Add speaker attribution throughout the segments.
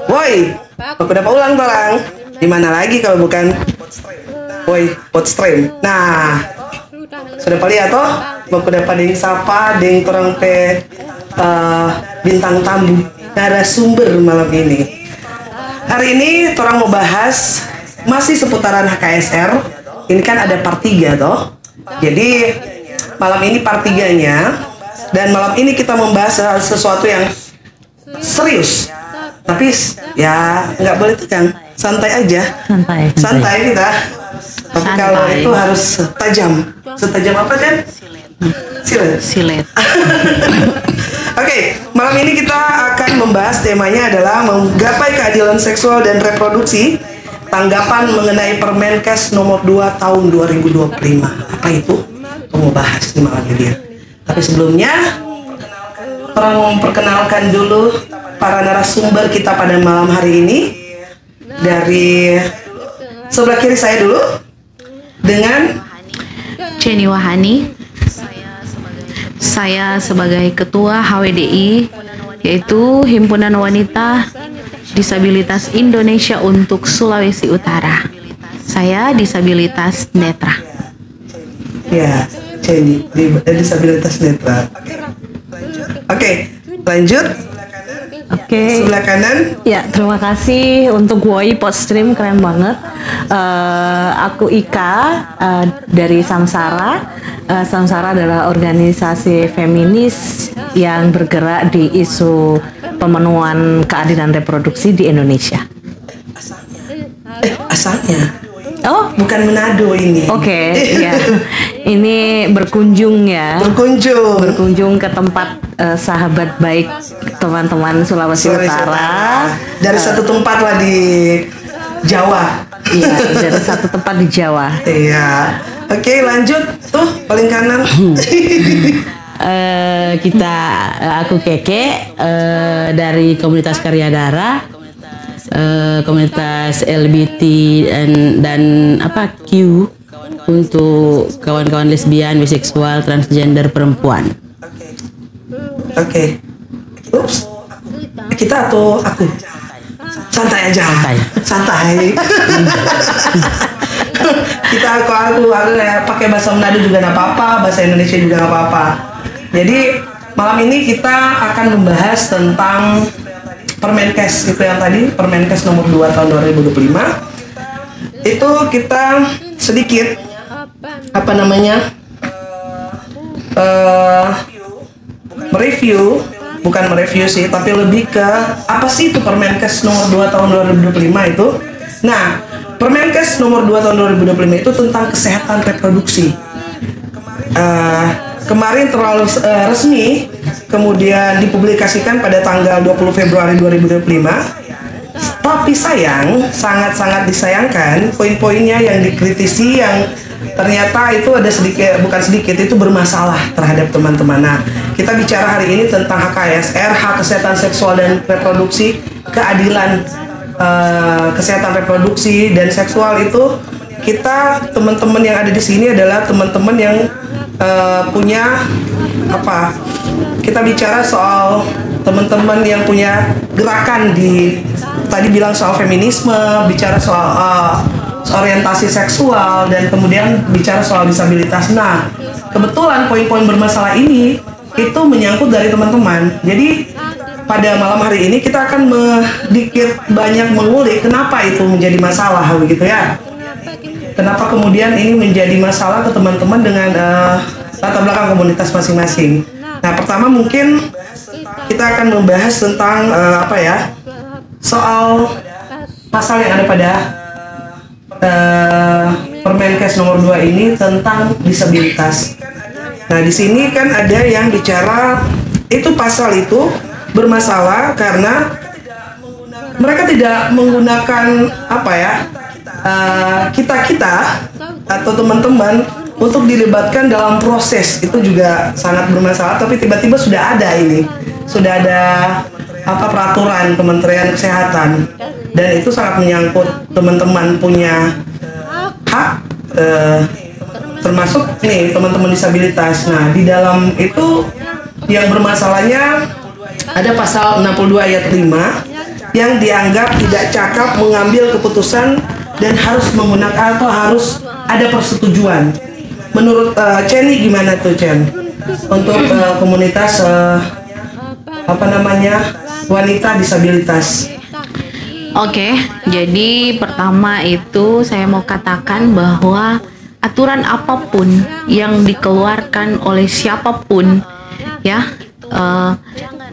Speaker 1: Woi, aku dapat ulang torang. Di mana lagi kalau bukan woi Podstream. Nah, sudah lihat toh, aku dapat ding sapa ding torang pe bintang tamu narasumber malam ini. Hari ini torang mau bahas masih seputaran HKSR. Ini kan ada part 3 toh. Jadi malam ini part 3-nya. Dan malam ini kita membahas sesuatu yang serius. Tapi ya nggak boleh tegang, santai aja. Santai kita. Tapi kalau itu harus tajam. Setajam apa kan? Silet. Oke, malam ini kita akan membahas temanya adalah menggapai keadilan seksual dan reproduksi. Tanggapan mengenai Permenkes nomor 2 tahun 2025. Apa itu? Kita mau bahas di malam ini. Tapi sebelumnya, orang memperkenalkan dulu para narasumber kita pada malam hari ini. Dari sebelah kiri saya dulu dengan
Speaker 2: Jenny Wahani. Saya sebagai Ketua HWDI, yaitu Himpunan Wanita Disabilitas Indonesia untuk Sulawesi Utara. Saya disabilitas netra.
Speaker 1: Ya, Jenny, disabilitas netra. Oke, lanjut.
Speaker 3: Oke.
Speaker 1: Sebelah kanan.
Speaker 3: Ya, terima kasih untuk Woi Podstream, keren banget. Aku Ika dari Samsara. Samsara adalah organisasi feminis yang bergerak di isu pemenuhan keadilan reproduksi di Indonesia.
Speaker 1: Asalnya.
Speaker 3: Oh,
Speaker 1: bukan Manado ini.
Speaker 3: Oke, ya. Ini berkunjung ya. Berkunjung ke tempat sahabat baik teman-teman Sulawesi Utara.
Speaker 1: Dari satu tempat lah di Jawa.
Speaker 3: Iya, dari satu tempat di Jawa.
Speaker 1: Iya. Oke, lanjut tuh paling kanan.
Speaker 4: Aku Keke dari komunitas Karya Darah, komunitas LGBT dan Q untuk kawan-kawan lesbian, biseksual, transgender, perempuan.
Speaker 1: Oke. Ups. Kita atau aku? Santai aja. Santai. Kita aku ya, pakai bahasa Manado juga nggak apa-apa, bahasa Indonesia juga nggak apa-apa. Jadi malam ini kita akan membahas tentang Permenkes itu yang tadi, Permenkes nomor 2 tahun 2025. Itu kita sedikit mereview, bukan mereview sih, tapi lebih ke apa sih itu Permenkes nomor 2 tahun 2025 itu. Nah, Permenkes nomor 2 tahun 2025 itu tentang kesehatan reproduksi. Kemarin terlalu resmi, kemudian dipublikasikan pada tanggal 20 Februari 2025. Tapi sayang, sangat-sangat disayangkan poin-poinnya yang dikritisi yang ternyata itu ada bukan sedikit, itu bermasalah terhadap teman-teman. Nah, kita bicara hari ini tentang HKSR, hak kesehatan seksual dan reproduksi, keadilan kesehatan reproduksi dan seksual itu. Kita teman-teman yang ada di sini adalah teman-teman yang punya kita bicara soal teman-teman yang punya gerakan tadi bilang soal feminisme, bicara soal orientasi seksual, dan kemudian bicara soal disabilitas. Nah, kebetulan poin-poin bermasalah ini itu menyangkut dari teman-teman. Jadi pada malam hari ini kita akan sedikit banyak mengulik kenapa itu menjadi masalah begitu ya. Kenapa kemudian ini menjadi masalah ke teman-teman dengan latar belakang komunitas masing-masing. Nah, pertama mungkin kita akan membahas tentang soal pasal yang ada pada Permenkes nomor 2 ini tentang disabilitas. Nah, di sini kan ada yang bicara itu pasal itu bermasalah karena mereka tidak menggunakan kita atau teman-teman untuk dilibatkan dalam proses. Itu juga sangat bermasalah, tapi tiba-tiba sudah ada peraturan Kementerian Kesehatan, dan itu sangat menyangkut teman-teman punya hak, termasuk nih teman-teman disabilitas. Nah, di dalam itu yang bermasalahnya ada pasal 62 ayat 5 yang dianggap tidak cakap mengambil keputusan dan harus menggunakan atau harus ada persetujuan. Menurut Ceni gimana tuh Cen? Untuk komunitas wanita disabilitas.
Speaker 2: Oke, jadi pertama itu saya mau katakan bahwa aturan apapun yang dikeluarkan oleh siapapun, ya,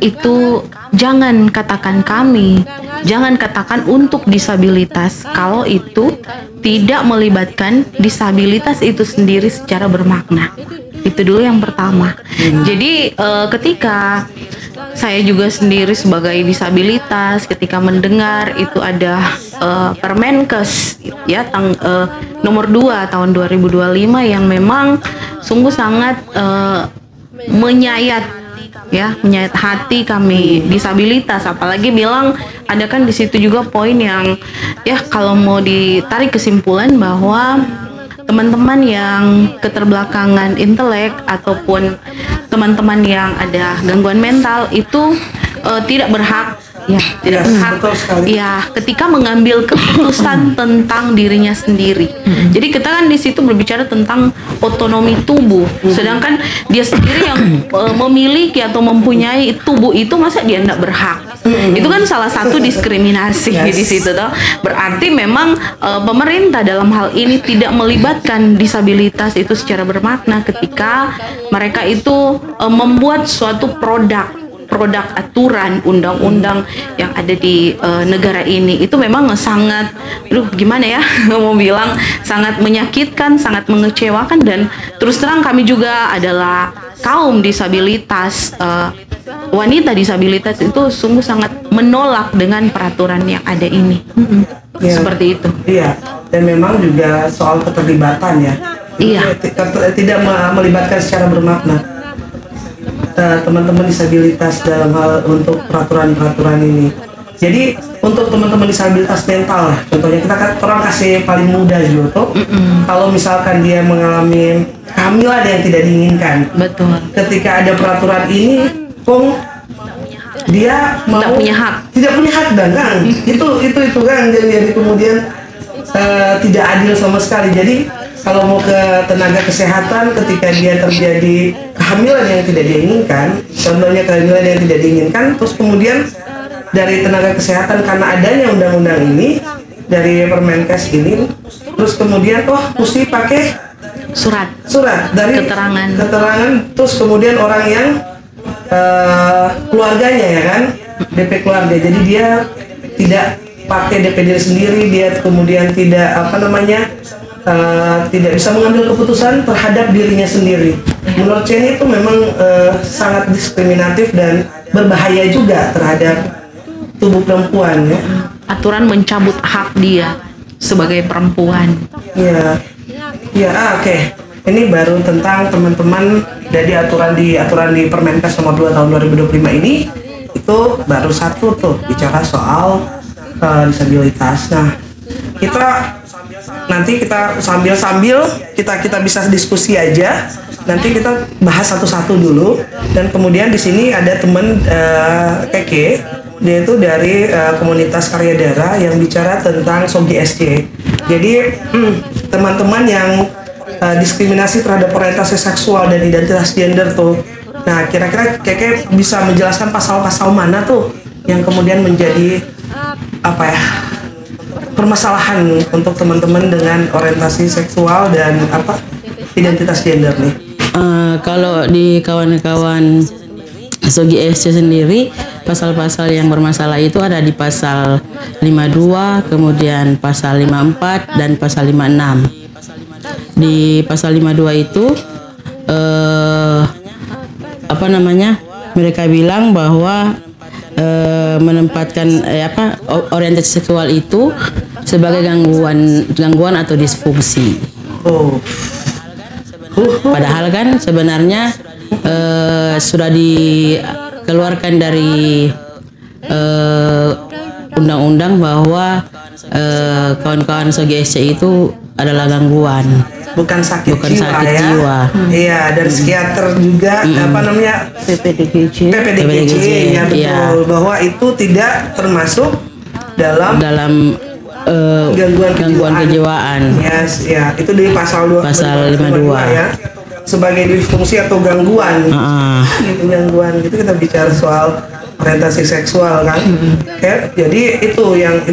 Speaker 2: itu jangan katakan kami, jangan katakan untuk disabilitas kalau itu tidak melibatkan disabilitas itu sendiri secara bermakna. Itu dulu yang pertama. Jadi ketika saya juga sendiri sebagai disabilitas, ketika mendengar itu ada Permenkes ya nomor 2 tahun 2025 yang memang sungguh sangat menyayat hati kami disabilitas, apalagi bilang ada kan di situ juga poin yang ya kalau mau ditarik kesimpulan bahwa teman-teman yang keterbelakangan intelek ataupun teman-teman yang ada gangguan mental itu tidak berhak tidak berhak ketika mengambil keputusan tentang dirinya sendiri. Jadi kita kan di situ berbicara tentang otonomi tubuh, sedangkan dia sendiri yang memiliki atau mempunyai tubuh itu, masa dia tidak berhak? Itu kan salah satu diskriminasi di situ toh. Berarti memang pemerintah dalam hal ini tidak melibatkan disabilitas itu secara bermakna ketika mereka itu membuat suatu produk aturan undang-undang yang ada di negara ini. Itu memang sangat gimana ya mau bilang, sangat menyakitkan, sangat mengecewakan, dan terus terang kami juga adalah kaum disabilitas, wanita disabilitas itu sungguh sangat menolak dengan peraturan yang ada ini. Seperti itu. Iya,
Speaker 1: dan memang juga soal keterlibatan ya.
Speaker 2: Iya.
Speaker 1: Tidak melibatkan secara bermakna teman-teman disabilitas dalam hal untuk peraturan-peraturan ini. Jadi untuk teman-teman disabilitas mental lah, contohnya kita kan orang kasih paling mudah juga tuh. Kalau misalkan dia mengalami kehamilan yang tidak diinginkan,
Speaker 2: betul.
Speaker 1: Ketika ada peraturan ini, dia
Speaker 2: tidak punya hak
Speaker 1: dan kan itu kan jadi kemudian tidak adil sama sekali. Jadi kalau mau ke tenaga kesehatan ketika dia terjadi kehamilan yang tidak diinginkan, contohnya kehamilan yang tidak diinginkan, terus kemudian dari tenaga kesehatan karena adanya undang-undang ini dari Permenkes ini, terus kemudian mesti pakai
Speaker 2: surat
Speaker 1: dari
Speaker 2: keterangan,
Speaker 1: terus kemudian orang yang keluarganya ya kan, DP keluarga, jadi dia tidak pakai DP diri sendiri, dia kemudian tidak tidak bisa mengambil keputusan terhadap dirinya sendiri. Menurut Ceni itu memang sangat diskriminatif dan berbahaya juga terhadap tubuh perempuan ya.
Speaker 2: Aturan mencabut hak dia sebagai perempuan.
Speaker 1: Oke. Ini baru tentang teman-teman dari aturan di Permenkes nomor 2 tahun 2025 ini, itu baru satu tuh bicara soal disabilitas. Nah, nanti kita sambil kita bisa diskusi aja. Nanti kita bahas satu-satu dulu, dan kemudian di sini ada teman Keke, dia itu dari komunitas Karya Dara yang bicara tentang SOGI SC. Jadi teman-teman yang diskriminasi terhadap orientasi seksual dan identitas gender tuh. Nah, kira-kira Keke bisa menjelaskan pasal-pasal mana tuh yang kemudian menjadi permasalahan untuk teman-teman dengan orientasi seksual dan identitas gender nih?
Speaker 4: Kalau di kawan-kawan SOGI SC sendiri, pasal-pasal yang bermasalah itu ada di pasal 52, kemudian pasal 54 dan pasal 56. Di pasal 52 itu mereka bilang bahwa menempatkan orientasi seksual itu sebagai gangguan atau disfungsi. Padahal kan sebenarnya sudah dikeluarkan dari undang-undang bahwa kawan-kawan SOGI SC itu adalah gangguan, bukan sakit jiwa.
Speaker 1: Iya, dan psikiater juga PPDGJ ya betul, bahwa itu tidak termasuk dalam
Speaker 4: gangguan kejiwaan.
Speaker 1: Yes, ya, itu di pasal
Speaker 4: 52
Speaker 1: ya. Sebagai disfungsi atau gangguan. Gitu, gangguan gitu kita bicara soal orientasi seksual kan. Jadi itu 52.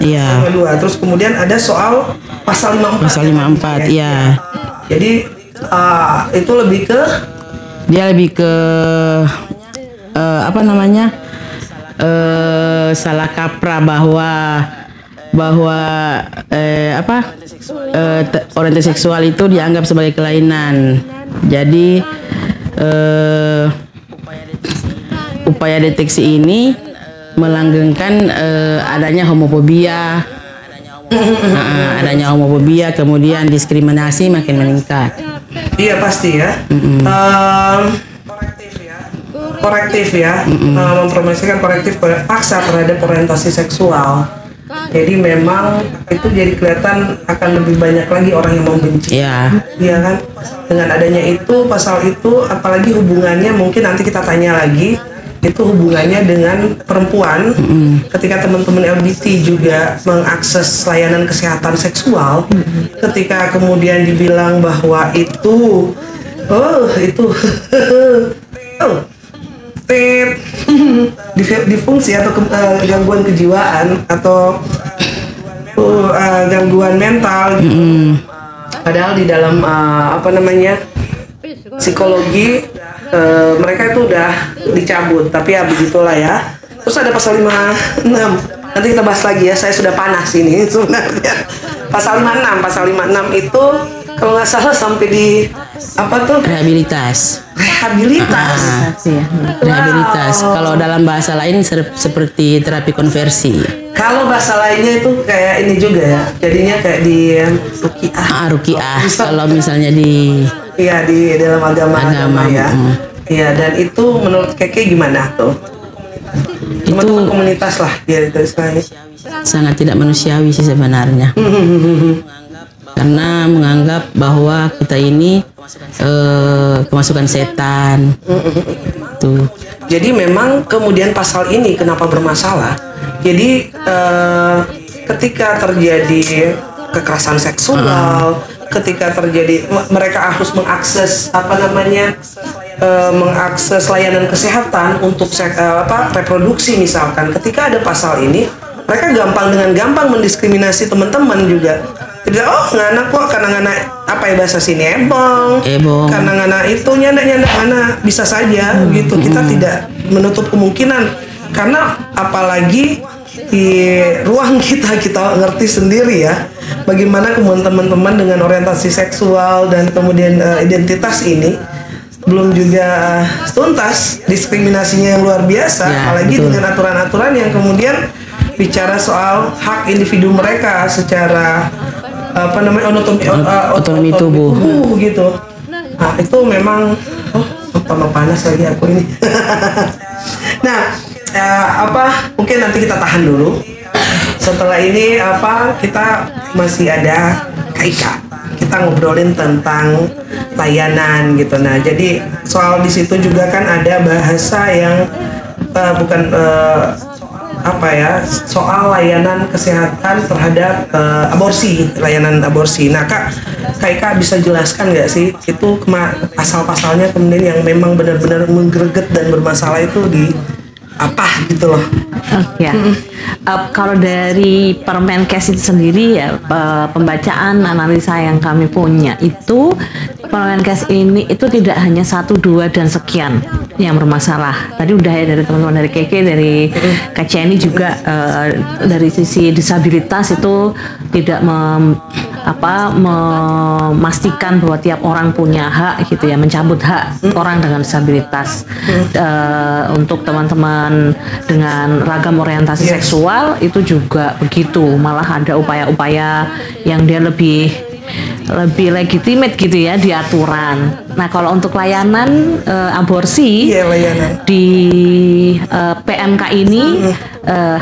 Speaker 4: Iya.
Speaker 1: 52. Terus kemudian ada soal pasal 54.
Speaker 4: Pasal 54, iya.
Speaker 1: Jadi itu lebih ke apa namanya? Salah kaprah bahwa orientasi seksual itu dianggap sebagai kelainan. Jadi upaya deteksi ini melanggengkan adanya homofobia, kemudian diskriminasi makin meningkat. Iya pasti ya. Korektif ya, mempromosikan korektif paksa terhadap orientasi seksual. Jadi memang itu jadi kelihatan akan lebih banyak lagi orang yang membenci. Iya kan? Dengan adanya itu pasal itu, apalagi hubungannya mungkin nanti kita tanya lagi, itu hubungannya dengan perempuan. Ketika teman-teman LGBT juga mengakses layanan kesehatan seksual, ketika kemudian dibilang bahwa itu disfungsi atau gangguan kejiwaan atau gangguan mental gitu. Padahal di dalam psikologi mereka itu udah dicabut, tapi ya begitulah ya. Terus ada pasal 56, nanti kita bahas lagi ya, saya sudah panas ini sebenarnya. Pasal 56 itu kalau nggak salah sampai di
Speaker 4: rehabilitas.
Speaker 1: Wow.
Speaker 4: Kalau dalam bahasa lain seperti terapi konversi.
Speaker 1: Kalau bahasa lainnya itu kayak ini juga ya, jadinya kayak di
Speaker 4: rukiah. Kalau misalnya di
Speaker 1: dalam agama ya. Iya, dan itu menurut Keke gimana tuh? Teman-teman komunitas lah dia itu istilahnya.
Speaker 4: Sangat tidak manusiawi sih sebenarnya. Karena menganggap bahwa kita ini kemasukan setan. Tuh.
Speaker 1: Jadi memang kemudian pasal ini kenapa bermasalah? Jadi ketika terjadi kekerasan seksual, ketika terjadi mereka harus mengakses mengakses layanan kesehatan untuk reproduksi misalkan. Ketika ada pasal ini, mereka dengan gampang mendiskriminasi teman-teman juga. Tidak, ngana kok karena ngana bahasa sini ebong. Karena ngana itu nyanda bisa saja gitu. Kita tidak menutup kemungkinan, karena apalagi di ruang kita ngerti sendiri ya bagaimana kemudian teman-teman dengan orientasi seksual dan kemudian identitas ini belum juga tuntas, diskriminasinya yang luar biasa, apalagi betul. Dengan aturan-aturan yang kemudian bicara soal hak individu mereka secara otonomi tubuh gitu. Nah itu memang panas lagi aku ini. Nah mungkin nanti kita tahan dulu. Setelah ini kita masih ada Kak Ika. Kita ngobrolin tentang layanan gitu. Nah jadi soal di situ juga kan ada bahasa yang soal layanan kesehatan terhadap layanan aborsi. Nah Kak Ika bisa jelaskan nggak sih itu pasal-pasalnya kemudian yang memang benar-benar menggreget dan bermasalah itu di apa gitu loh?
Speaker 3: Kalau dari Permenkes itu sendiri ya, pembacaan analisa yang kami punya itu Permenkes ini itu tidak hanya 1, 2 dan sekian yang bermasalah. Tadi udah ya dari teman-teman dari Keke, dari KCNI juga dari sisi disabilitas itu tidak memastikan bahwa tiap orang punya hak gitu ya, mencabut hak orang dengan disabilitas. Untuk teman-teman dengan ragam orientasi seksual itu juga begitu, malah ada upaya-upaya yang dia lebih legitimate gitu ya di aturan. Nah, kalau untuk layanan aborsi
Speaker 1: Iya, layanan.
Speaker 3: di PMK ini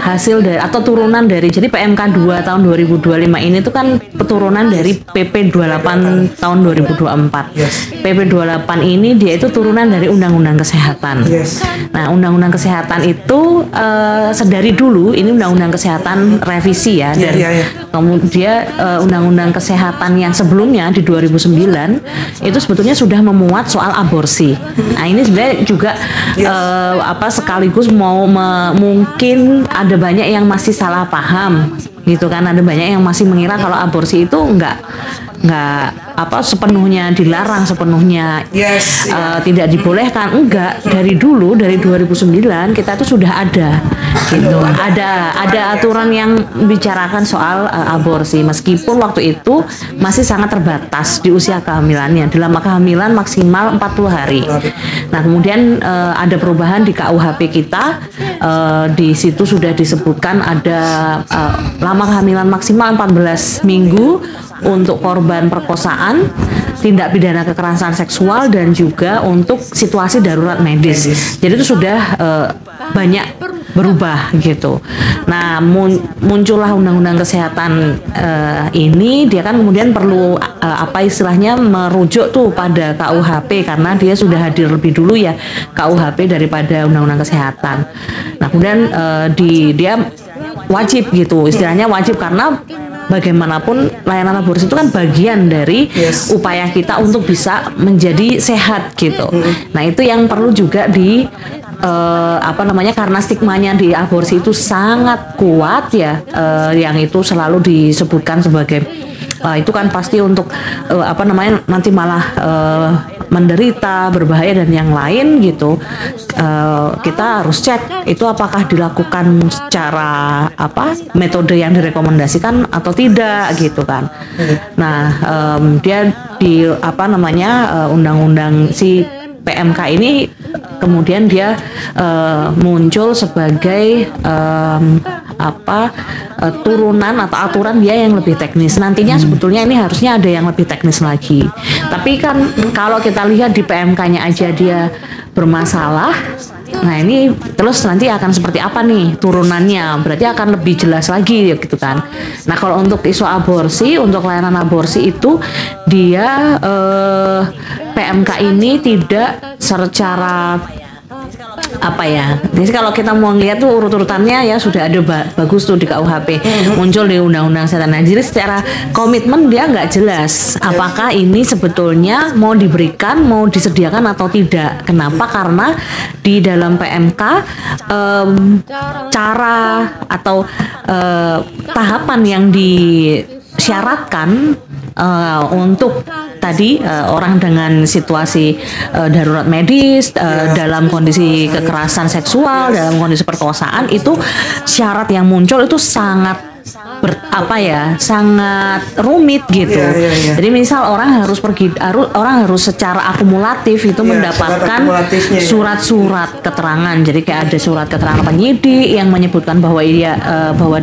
Speaker 3: hasil dari atau turunan dari, jadi PMK 2 tahun 2025 ini itu kan keturunan dari PP 28 tahun 2024.
Speaker 1: Yes.
Speaker 3: PP 28 ini dia itu turunan dari Undang-Undang Kesehatan.
Speaker 1: Yes.
Speaker 3: Nah, Undang-Undang Kesehatan itu sedari dulu ini Undang-Undang Kesehatan revisi ya, dan
Speaker 1: Iya.
Speaker 3: kemudian Undang-Undang Kesehatan yang sebelumnya di 2009 itu sebetulnya sudah memuat soal aborsi. Nah, ini sebenarnya juga sekaligus mungkin ada banyak yang masih salah paham gitu kan, ada banyak yang masih mengira kalau aborsi itu enggak sepenuhnya dilarang, sepenuhnya
Speaker 1: Yes.
Speaker 3: tidak dibolehkan. Enggak, dari dulu, dari 2009 kita tuh sudah ada gitu, ada aturan yang bicarakan soal aborsi, meskipun waktu itu masih sangat terbatas di usia kehamilannya, dalam kehamilan maksimal 40 hari. Nah, kemudian ada perubahan di KUHP kita, di situ sudah disebutkan ada lama kehamilan maksimal 14 minggu untuk korban perkosaan, tindak pidana kekerasan seksual, dan juga untuk situasi darurat medis. Jadi itu sudah banyak berubah gitu. Nah, muncullah Undang-Undang Kesehatan ini, dia kan kemudian perlu istilahnya merujuk tuh pada KUHP karena dia sudah hadir lebih dulu ya KUHP daripada Undang-Undang Kesehatan. Nah, kemudian dia wajib gitu, istilahnya wajib karena bagaimanapun layanan aborsi itu kan bagian dari upaya kita untuk bisa menjadi sehat gitu. Nah, itu yang perlu juga karena stigmanya di aborsi itu sangat kuat ya, yang itu selalu disebutkan sebagai itu kan pasti untuk nanti malah menderita, berbahaya dan yang lain gitu. Kita harus cek itu apakah dilakukan secara metode yang direkomendasikan atau tidak gitu kan. Nah, dia di undang-undang si PMK ini kemudian dia muncul sebagai turunan atau aturan dia yang lebih teknis. Nantinya sebetulnya ini harusnya ada yang lebih teknis lagi. Tapi kan kalau kita lihat di PMK-nya aja dia bermasalah. Nah, ini terus nanti akan seperti apa nih turunannya? Berarti akan lebih jelas lagi gitu kan. Nah, kalau untuk isu aborsi, untuk layanan aborsi itu dia PMK ini tidak secara jadi kalau kita mau lihat tuh urut-urutannya ya sudah ada bagus tuh di KUHP, muncul di Undang-Undang Kesehatan. Nah, jadi secara komitmen dia nggak jelas apakah ini sebetulnya mau diberikan, mau disediakan atau tidak. Kenapa? Karena di dalam PMK cara atau tahapan yang disyaratkan untuk tadi orang dengan situasi darurat medis, dalam kondisi kekerasan seksual, dalam kondisi perkosaan, itu syarat yang muncul itu sangat sangat rumit gitu. Jadi misal orang harus secara akumulatif itu mendapatkan surat-surat keterangan. Jadi kayak ada surat keterangan penyidik yang menyebutkan bahwa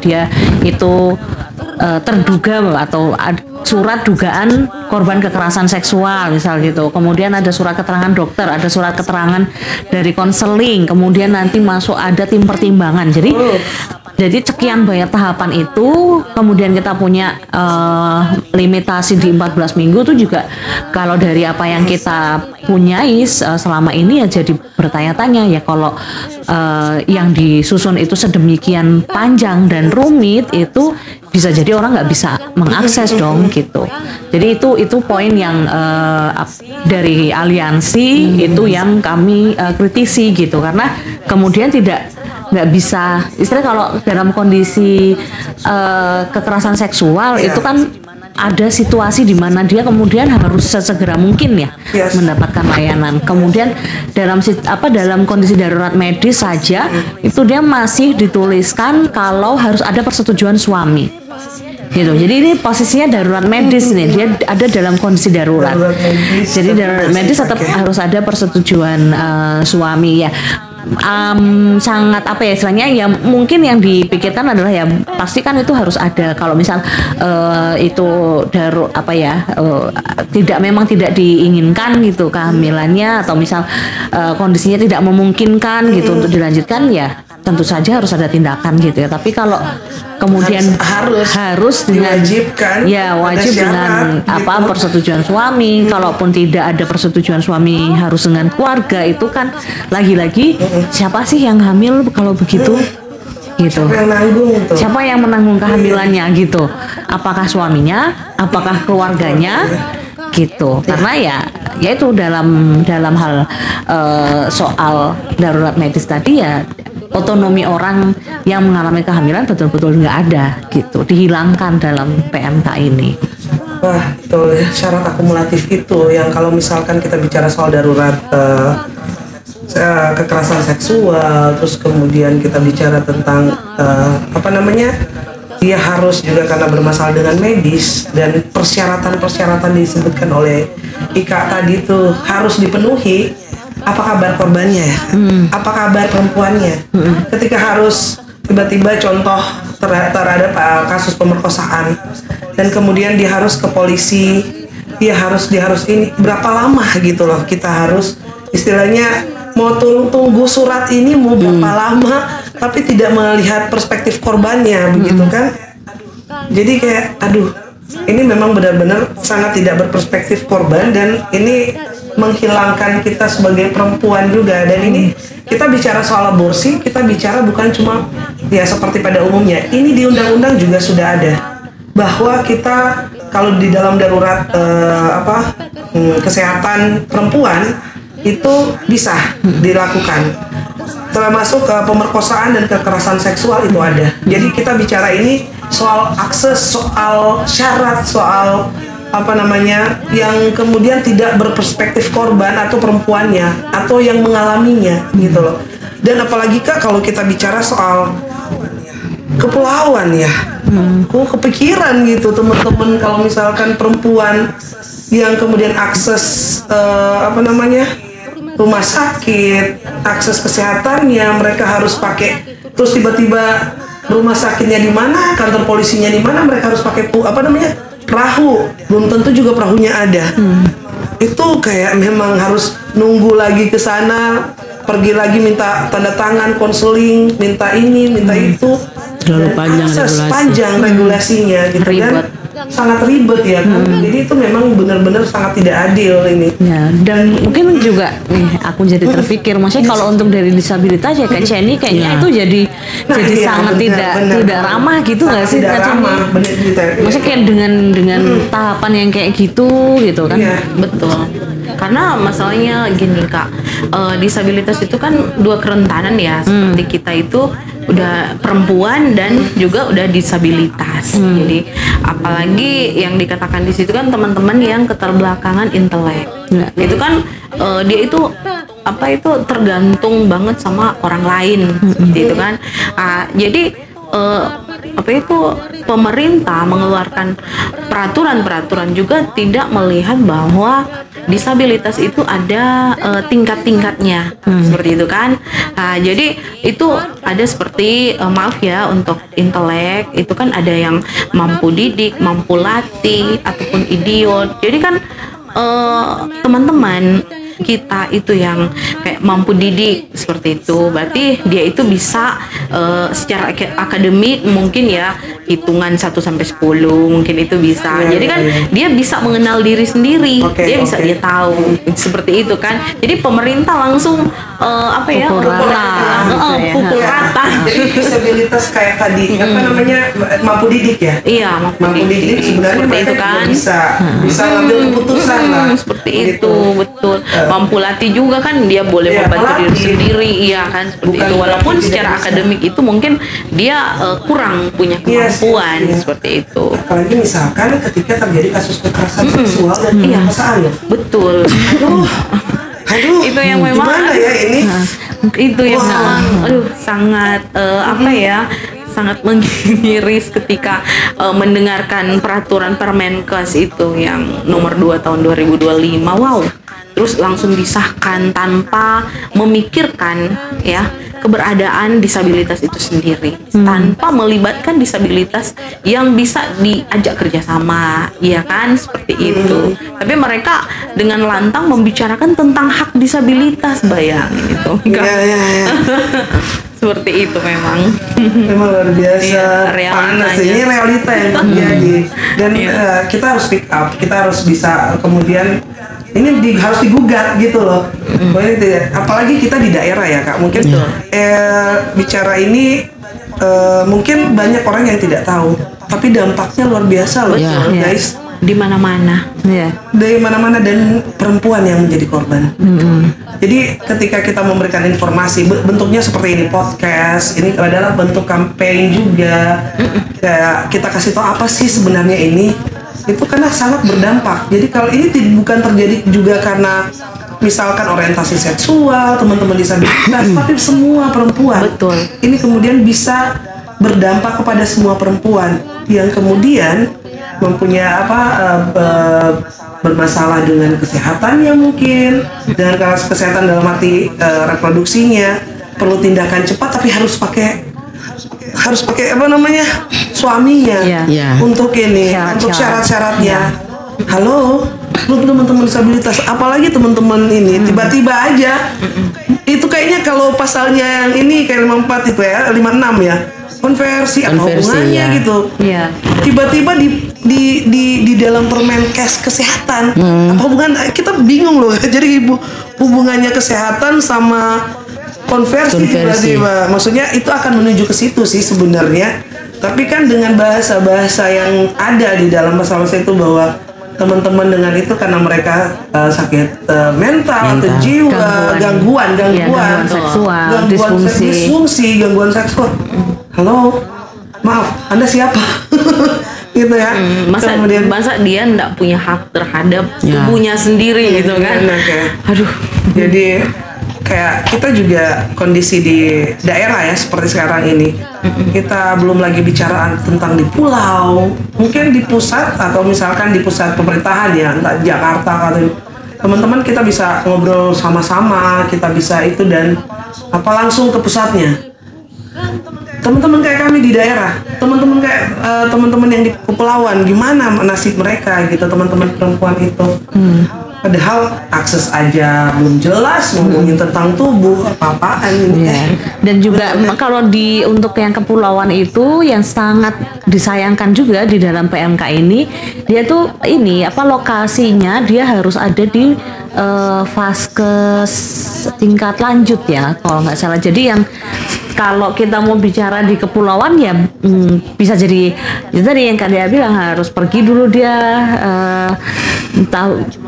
Speaker 3: dia itu terduga atau surat dugaan korban kekerasan seksual misal gitu. Kemudian ada surat keterangan dokter, ada surat keterangan dari konseling, kemudian nanti masuk ada tim pertimbangan. Jadi sekian banyak tahapan itu, kemudian kita punya limitasi di 14 minggu itu juga kalau dari apa yang kita punyai selama ini ya jadi bertanya-tanya ya, kalau yang disusun itu sedemikian panjang dan rumit, itu bisa jadi orang nggak bisa mengakses dong gitu. Jadi itu poin yang dari aliansi itu yang kami kritisi gitu, karena kemudian nggak bisa istilah kalau dalam kondisi kekerasan seksual itu kan ada situasi di mana dia kemudian harus sesegera mungkin ya mendapatkan layanan. Kemudian dalam kondisi darurat medis saja itu dia masih dituliskan kalau harus ada persetujuan suami. Gitu. Jadi ini posisinya darurat medis nih, dia ada dalam kondisi darurat. Jadi darurat medis tetap harus ada persetujuan suami ya. sangat apa ya istilahnya ya, mungkin yang dipikirkan adalah ya pasti kan itu harus ada, kalau misal itu tidak diinginkan gitu kehamilannya, atau misal kondisinya tidak memungkinkan gitu untuk dilanjutkan, ya tentu saja harus ada tindakan gitu ya. Tapi kalau kemudian harus dengan
Speaker 1: diwajibkan,
Speaker 3: ya wajib dengan
Speaker 1: gitu.
Speaker 3: Persetujuan suami. Kalaupun tidak ada persetujuan suami harus dengan keluarga, itu kan lagi-lagi siapa sih yang hamil kalau begitu gitu.
Speaker 1: Siapa yang nanggung tuh?
Speaker 3: Siapa yang menanggung kehamilannya gitu? Apakah suaminya? Apakah keluarganya? Gitu. Karena ya itu dalam hal soal darurat medis tadi ya, otonomi orang yang mengalami kehamilan betul-betul nggak ada gitu, dihilangkan dalam PMK ini.
Speaker 1: Wah, itu syarat akumulatif itu yang kalau misalkan kita bicara soal darurat kekerasan seksual, terus kemudian kita bicara tentang dia harus juga karena bermasalah dengan medis, dan persyaratan disebutkan oleh Ika tadi itu harus dipenuhi. Apa kabar korbannya ya? Apa kabar perempuannya? Ketika harus tiba-tiba contoh terhadap kasus pemerkosaan, dan kemudian dia harus ke polisi, dia harus ini berapa lama gitu loh, kita harus istilahnya mau tunggu surat ini mau berapa lama, tapi tidak melihat perspektif korbannya begitu kan? Jadi kayak aduh, ini memang benar-benar sangat tidak berperspektif korban, dan ini menghilangkan kita sebagai perempuan juga. Dan ini kita bicara soal aborsi, kita bicara bukan cuma ya seperti pada umumnya, ini di undang-undang juga sudah ada bahwa kita kalau di dalam darurat kesehatan perempuan itu bisa dilakukan, termasuk pemerkosaan dan kekerasan seksual itu ada. Jadi kita bicara ini soal akses, soal syarat, soal yang kemudian tidak berperspektif korban atau perempuannya atau yang mengalaminya gitu loh. Dan apalagi Kak kalau kita bicara soal kepulauan ya, aku kepikiran gitu teman-teman, kalau misalkan perempuan yang kemudian akses rumah sakit, akses kesehatannya mereka harus pakai, terus tiba-tiba rumah sakitnya di mana, kantor polisinya di mana, mereka harus pakai perahu, belum tentu juga perahunya ada. Itu kayak memang harus nunggu lagi ke sana, pergi lagi minta tanda tangan, konseling, minta ini, minta itu.
Speaker 4: Terlalu panjang
Speaker 1: regulasinya gitu kan. Sangat ribet ya kan. Jadi itu memang benar-benar sangat tidak adil ini.
Speaker 3: Ya, dan mungkin juga aku jadi terpikir, maksudnya kalau untuk dari disabilitas ya Kak Jenny kayaknya itu jadi sangat tidak ramah gitu nggak sih Kak Jenny? Maksudnya kayak dengan tahapan yang kayak gitu kan?
Speaker 1: Iya.
Speaker 2: Betul. Karena masalahnya gini Kak, disabilitas itu kan dua kerentanan ya, seperti kita itu udah perempuan dan juga udah disabilitas. Jadi apalagi yang dikatakan di situ kan teman-teman yang keterbelakangan intelek. Itu kan dia itu tergantung banget sama orang lain gitu kan. Jadi pemerintah mengeluarkan peraturan-peraturan juga tidak melihat bahwa disabilitas itu ada tingkat-tingkatnya seperti itu kan. Jadi itu ada seperti maaf ya, untuk intelek itu kan ada yang mampu didik, mampu latih ataupun idiot. Jadi kan teman-teman kita itu yang kayak mampu didik seperti itu, berarti dia itu bisa secara akademik mungkin ya hitungan 1 sampai 10 mungkin itu bisa. Jadi kan dia bisa mengenal diri sendiri, dia tahu seperti itu kan. Jadi pemerintah langsung pukul rata.
Speaker 1: Jadi disabilitas kayak tadi mampu didik ya?
Speaker 2: Iya, mampu didik
Speaker 1: sebenarnya
Speaker 2: seperti itu kan.
Speaker 1: Bisa ngambil keputusan lah.
Speaker 2: Seperti itu, betul. Mampu latih juga kan, dia boleh membantu diri sendiri, iya kan, seperti itu. Walaupun secara akademik itu mungkin dia kurang punya kemampuan seperti itu.
Speaker 1: Apalagi misalkan ketika terjadi kasus kekerasan seksual dan pemerkosaan ya.
Speaker 2: Betul.
Speaker 1: Aduh,
Speaker 2: itu yang memang
Speaker 1: gimana ya ini?
Speaker 2: Itu yang sangat sangat mengiris ketika mendengarkan peraturan Permenkes itu yang nomor 2 tahun 2025. Wow, terus langsung disahkan tanpa memikirkan ya keberadaan disabilitas itu sendiri, tanpa melibatkan disabilitas yang bisa diajak kerjasama, ya kan, seperti itu. Tapi mereka dengan lantang membicarakan tentang hak disabilitas, bayangin itu.
Speaker 1: Iya.
Speaker 2: Seperti itu memang.
Speaker 1: Memang luar biasa.
Speaker 2: Iya,
Speaker 1: Panas
Speaker 2: realitanya.
Speaker 1: ini realita yang terjadi. Dan kita harus pick up, kita harus bisa kemudian ini harus digugat gitu loh. Apalagi kita di daerah ya Kak. Mungkin bicara ini mungkin banyak orang yang tidak tahu, tapi dampaknya luar biasa loh, guys.
Speaker 2: Di mana-mana.
Speaker 3: Iya.
Speaker 1: Dari mana-mana, dan perempuan yang menjadi korban. Jadi ketika kita memberikan informasi bentuknya seperti ini, podcast ini adalah bentuk campaign juga. Kayak kita kasih tahu apa sih sebenarnya ini, itu karena sangat berdampak. Jadi kalau ini bukan terjadi juga karena misalkan orientasi seksual teman-teman disabilitas, tapi semua perempuan.
Speaker 2: Betul.
Speaker 1: Ini kemudian bisa berdampak kepada semua perempuan yang kemudian mempunyai bermasalah dengan kesehatannya, mungkin dengan kesehatan dalam arti reproduksinya, perlu tindakan cepat, tapi harus pakai suaminya untuk ini, untuk syarat-syaratnya. Halo, lu teman-teman disabilitas, apalagi teman-teman ini tiba-tiba aja itu kayaknya kalau pasalnya yang ini kayak 54 itu ya, 56 ya, konversi apa hubungannya gitu. Tiba-tiba di dalam Permenkes kesehatan apa hubungan, kita bingung loh. Jadi hubungannya kesehatan sama konversi tiba-tiba, maksudnya itu akan menuju ke situ sih sebenarnya. Tapi kan dengan bahasa-bahasa yang ada di dalam masalah itu, bahwa teman-teman dengan itu karena mereka sakit mental atau jiwa, gangguan
Speaker 3: seksual,
Speaker 1: disfungsi, gangguan seksual. Halo, maaf, Anda siapa? Gitu ya.
Speaker 2: Masa dia nggak punya hak terhadap tubuhnya sendiri gitu kan? Aduh.
Speaker 1: Jadi kayak kita juga kondisi di daerah ya seperti sekarang ini, kita belum lagi bicara tentang di pulau, mungkin di pusat atau misalkan di pusat pemerintahan ya, entah Jakarta atau teman-teman, kita bisa ngobrol sama-sama, kita bisa itu, dan apa langsung ke pusatnya. Teman-teman kayak kami di daerah, teman-teman kayak teman-teman yang di kepulauan, gimana nasib mereka gitu, teman-teman perempuan itu. Padahal akses aja belum jelas, ngomongin tentang tubuh apa-apaan ini.
Speaker 3: Dan juga kalau untuk yang kepulauan itu yang sangat disayangkan juga di dalam PMK ini, dia tuh lokasinya dia harus ada di vaskes tingkat lanjut ya kalau nggak salah. Jadi yang kalau kita mau bicara di kepulauan ya bisa jadi tadi yang dia bilang, harus pergi dulu dia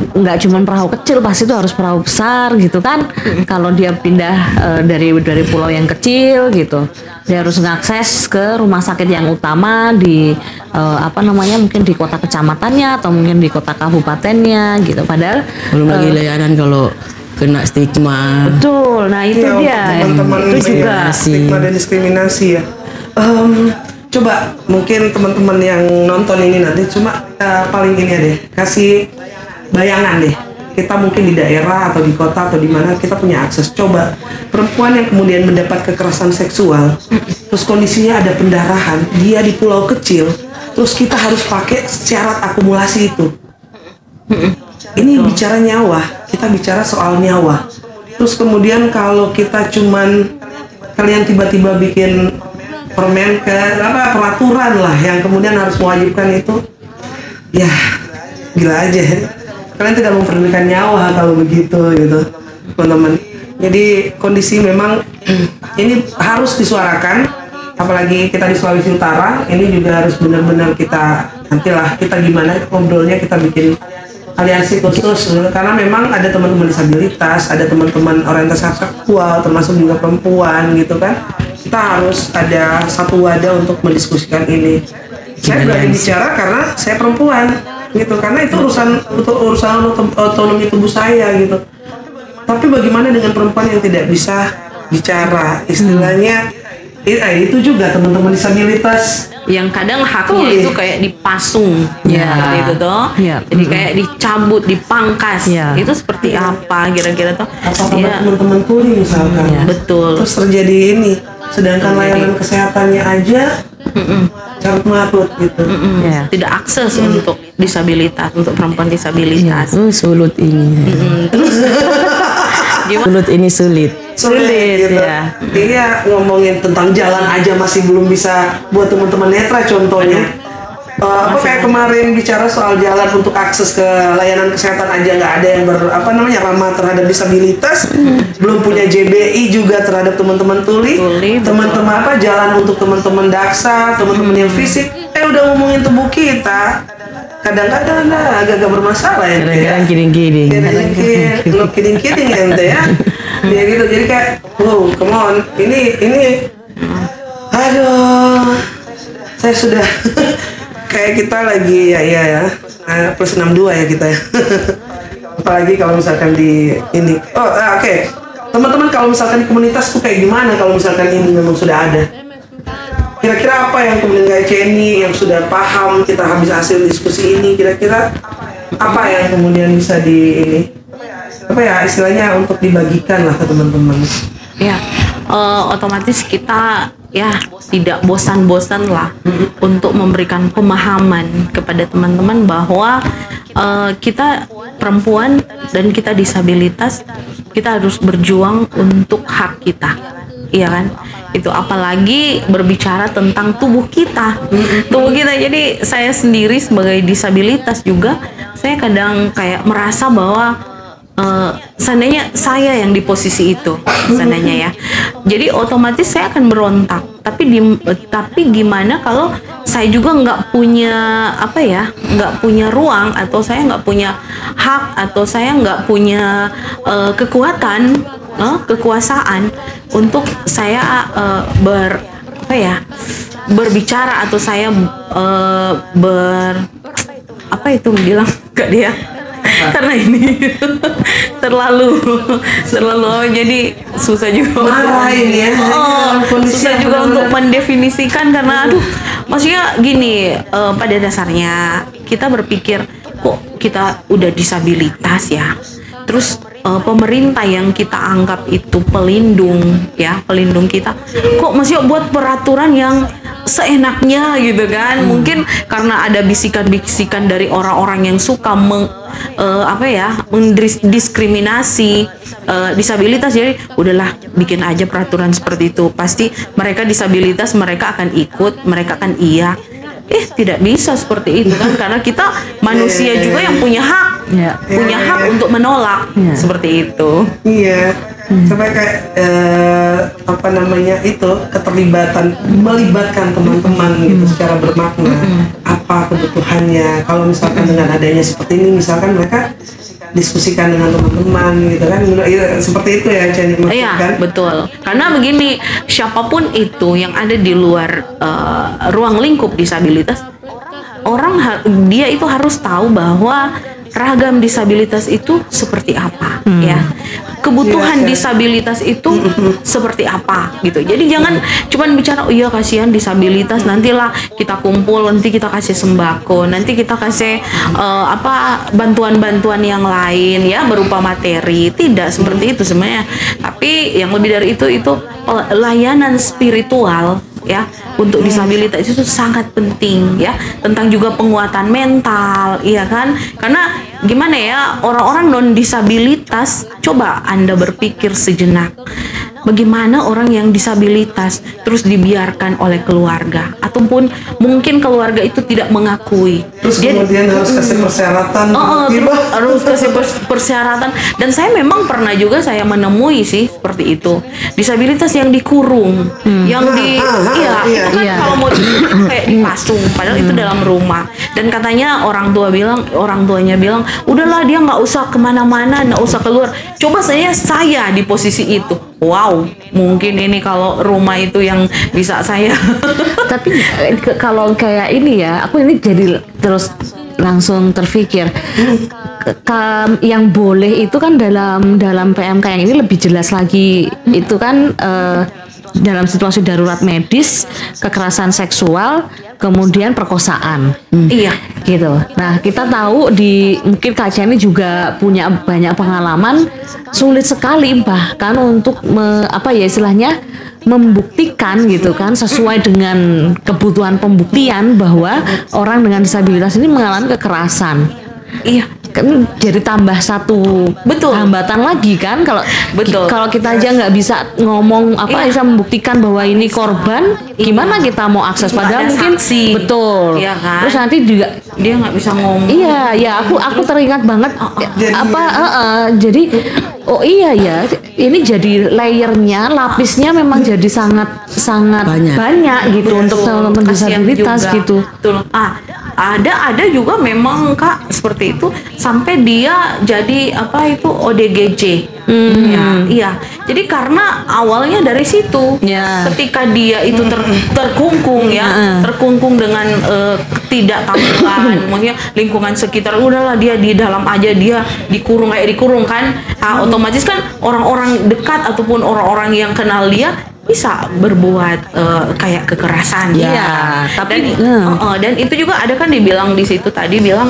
Speaker 3: nggak cuma perahu kecil, pasti itu harus perahu besar gitu kan. Kalau dia pindah dari pulau yang kecil gitu, dia harus mengakses ke rumah sakit yang utama di mungkin di kota kecamatannya atau mungkin di kota kabupatennya gitu. Padahal
Speaker 4: belum lagi layanan kalau kena stigma.
Speaker 3: Betul, nah itu dia.
Speaker 1: Teman-teman
Speaker 3: itu juga
Speaker 1: stigma dan diskriminasi ya. Coba mungkin teman-teman yang nonton ini nanti cuma paling ini deh, kasih bayangan deh. Kita mungkin di daerah atau di kota atau di mana kita punya akses. Coba perempuan yang kemudian mendapat kekerasan seksual, terus kondisinya ada pendarahan, dia di pulau kecil, terus kita harus pakai syarat akumulasi itu. Ini bicara nyawa, kita bicara soal nyawa. Terus kemudian kalau kita kalian tiba-tiba bikin peraturan lah yang kemudian harus mewajibkan itu, ya gila aja. Kalian tidak memperdulikan nyawa kalau begitu gitu, teman-teman. Jadi kondisi memang ini harus disuarakan, apalagi kita di Sulawesi Utara. Ini juga harus benar-benar kita gimana ngobrolnya, kita bikin aliansi khusus, karena memang ada teman-teman disabilitas, ada teman-teman orientasi seksual, termasuk juga perempuan gitu kan. Kita harus ada satu wadah untuk mendiskusikan ini. Saya berani bicara karena saya perempuan gitu, karena itu urusan otonomi tubuh saya gitu. Tapi bagaimana dengan perempuan yang tidak bisa bicara, istilahnya itu juga teman-teman disabilitas.
Speaker 2: Yang kadang haknya
Speaker 1: Tulis.
Speaker 2: itu kayak dipasung,
Speaker 3: Ya.
Speaker 2: seperti itu toh.
Speaker 3: Ya.
Speaker 2: Jadi kayak dicabut, dipangkas.
Speaker 3: Ya.
Speaker 2: Itu seperti apa kira-kira toh?
Speaker 1: Apa
Speaker 2: Ya,
Speaker 1: teman-teman tuli misalkan.
Speaker 2: betul.
Speaker 1: Terus terjadi ini, sedangkan layanan kesehatannya aja carut marut gitu.
Speaker 3: Ya.
Speaker 2: Tidak akses untuk disabilitas, untuk perempuan disabilitas.
Speaker 4: Sulut ini.
Speaker 2: Gimana?
Speaker 4: Sulut ini sulit.
Speaker 3: Sulit,
Speaker 1: gitu.
Speaker 3: ya.
Speaker 1: Iya, ngomongin tentang jalan aja masih belum bisa buat teman-teman netra contohnya. Apa kayak kemarin bicara soal jalan untuk akses ke layanan kesehatan aja nggak ada yang ramah terhadap disabilitas, belum punya JBI juga terhadap teman-teman tuli,
Speaker 2: Tuli, betul.
Speaker 1: teman-teman jalan untuk teman-teman daksa, teman-teman yang fisik, udah ngomongin tubuh kita, kadang-kadang agak-agak bermasalah ya.
Speaker 4: Kadang-kadang kiring-kiring.
Speaker 1: Kidding ente ya. Ya gitu, jadi kayak, come on, ini, aduh, saya sudah kayak kita lagi ya, plus 62 ya kita ya. Apalagi kalau misalkan di ini, oke. Teman-teman kalau misalkan di komunitas tuh kayak gimana kalau misalkan ini memang sudah ada? Kira-kira apa yang kemudian kayak Jenny yang sudah paham kita habis hasil diskusi ini, kira-kira apa yang kemudian bisa di ini? Apa ya istilahnya untuk dibagikan lah ke teman-teman.
Speaker 2: Ya, otomatis kita ya tidak bosan-bosan lah untuk memberikan pemahaman kepada teman-teman bahwa kita perempuan dan kita disabilitas, kita harus berjuang untuk hak kita, iya kan? Itu apalagi berbicara tentang tubuh kita. Jadi saya sendiri sebagai disabilitas juga, saya kadang kayak merasa bahwa seandainya saya yang di posisi itu, seandainya ya, jadi otomatis saya akan berontak. Tapi gimana kalau saya juga nggak punya nggak punya ruang, atau saya nggak punya hak, atau saya nggak punya kekuasaan untuk saya berbicara, atau saya bilang ke dia. Karena ini terlalu jadi susah juga
Speaker 1: Marahin ya.
Speaker 2: susah juga untuk mendefinisikan, karena maksudnya gini, pada dasarnya kita berpikir kok kita udah disabilitas ya, terus pemerintah yang kita anggap itu pelindung kita, kok masih buat peraturan yang seenaknya gitu kan. Mungkin karena ada bisikan-bisikan dari orang-orang yang suka mendiskriminasi disabilitas, jadi udahlah bikin aja peraturan seperti itu, pasti mereka disabilitas, mereka akan ikut, mereka akan iya. Tidak bisa seperti itu kan, karena kita manusia juga yang punya hak, punya hak untuk menolak, seperti itu.
Speaker 1: Iya. Sampai kayak melibatkan teman-teman gitu secara bermakna. Apa kebutuhannya? Kalau misalkan dengan adanya seperti ini, misalkan mereka diskusikan dengan teman-teman gitu kan, seperti itu ya Jenny maksudkan.
Speaker 2: Iya, betul. Karena begini, siapapun itu yang ada di luar ruang lingkup disabilitas, dia itu harus tahu bahwa ragam disabilitas itu seperti apa, ya. Kebutuhan disabilitas itu seperti apa gitu. Jadi jangan cuman bicara kasihan disabilitas, nantilah kita kumpul, nanti kita kasih sembako, nanti kita kasih bantuan-bantuan yang lain ya berupa materi. Tidak seperti itu sebenarnya. Tapi yang lebih dari itu layanan spiritual ya untuk disabilitas itu sangat penting ya, tentang juga penguatan mental, iya kan? Karena gimana ya, orang-orang non disabilitas, coba Anda berpikir sejenak, bagaimana orang yang disabilitas terus dibiarkan oleh keluarga, ataupun mungkin keluarga itu tidak mengakui,
Speaker 1: terus kemudian harus kasih persyaratan,
Speaker 2: harus kasih persyaratan. Dan saya memang pernah juga saya menemui sih seperti itu, disabilitas yang dikurung, yang kalau mau kayak dipasung, padahal itu dalam rumah. Dan katanya orang tuanya bilang, udahlah dia nggak usah kemana-mana, nggak usah keluar. Coba saya di posisi itu, wow, mungkin ini kalau rumah itu yang bisa saya.
Speaker 3: Tapi kalau kayak ini ya, aku ini jadi terus langsung terpikir, yang boleh itu kan dalam PMK yang ini lebih jelas lagi, itu kan dalam situasi darurat medis, kekerasan seksual, kemudian perkosaan.
Speaker 2: Iya.
Speaker 3: Gitu. Nah, kita tahu mungkin Kak Cia ini juga punya banyak pengalaman, sulit sekali bahkan untuk istilahnya membuktikan gitu kan, sesuai dengan kebutuhan pembuktian bahwa orang dengan disabilitas ini mengalami kekerasan.
Speaker 2: Iya.
Speaker 3: Kan jadi tambah satu
Speaker 2: Betul.
Speaker 3: hambatan lagi kan, kalau
Speaker 2: Betul.
Speaker 3: kalau kita aja nggak bisa ngomong bisa membuktikan bahwa ini korban, gimana kita mau akses,
Speaker 2: Nggak
Speaker 3: padahal
Speaker 2: ada
Speaker 3: mungkin
Speaker 2: saksi.
Speaker 3: betul.
Speaker 2: Iya kan?
Speaker 3: Terus nanti juga
Speaker 2: Dia nggak bisa ngomong.
Speaker 3: iya aku teringat banget jadi oh iya ya, ini jadi layernya, lapisnya memang jadi sangat banyak gitu untuk teman-teman
Speaker 2: Kasihan
Speaker 3: disabilitas
Speaker 2: juga.
Speaker 3: gitu.
Speaker 2: Betul. Ada juga memang Kak seperti itu sampai dia jadi ODGJ. Ya, iya. Jadi karena awalnya dari situ,
Speaker 3: Ya.
Speaker 2: ketika dia itu terkungkung terkungkung dengan ketidaktampilan, maksudnya lingkungan sekitar, udahlah dia di dalam aja, dia dikurung kan, otomatis kan orang-orang dekat ataupun orang-orang yang kenal dia bisa berbuat kayak kekerasan.
Speaker 3: Iya, tapi
Speaker 2: dan itu juga ada kan dibilang di situ tadi bilang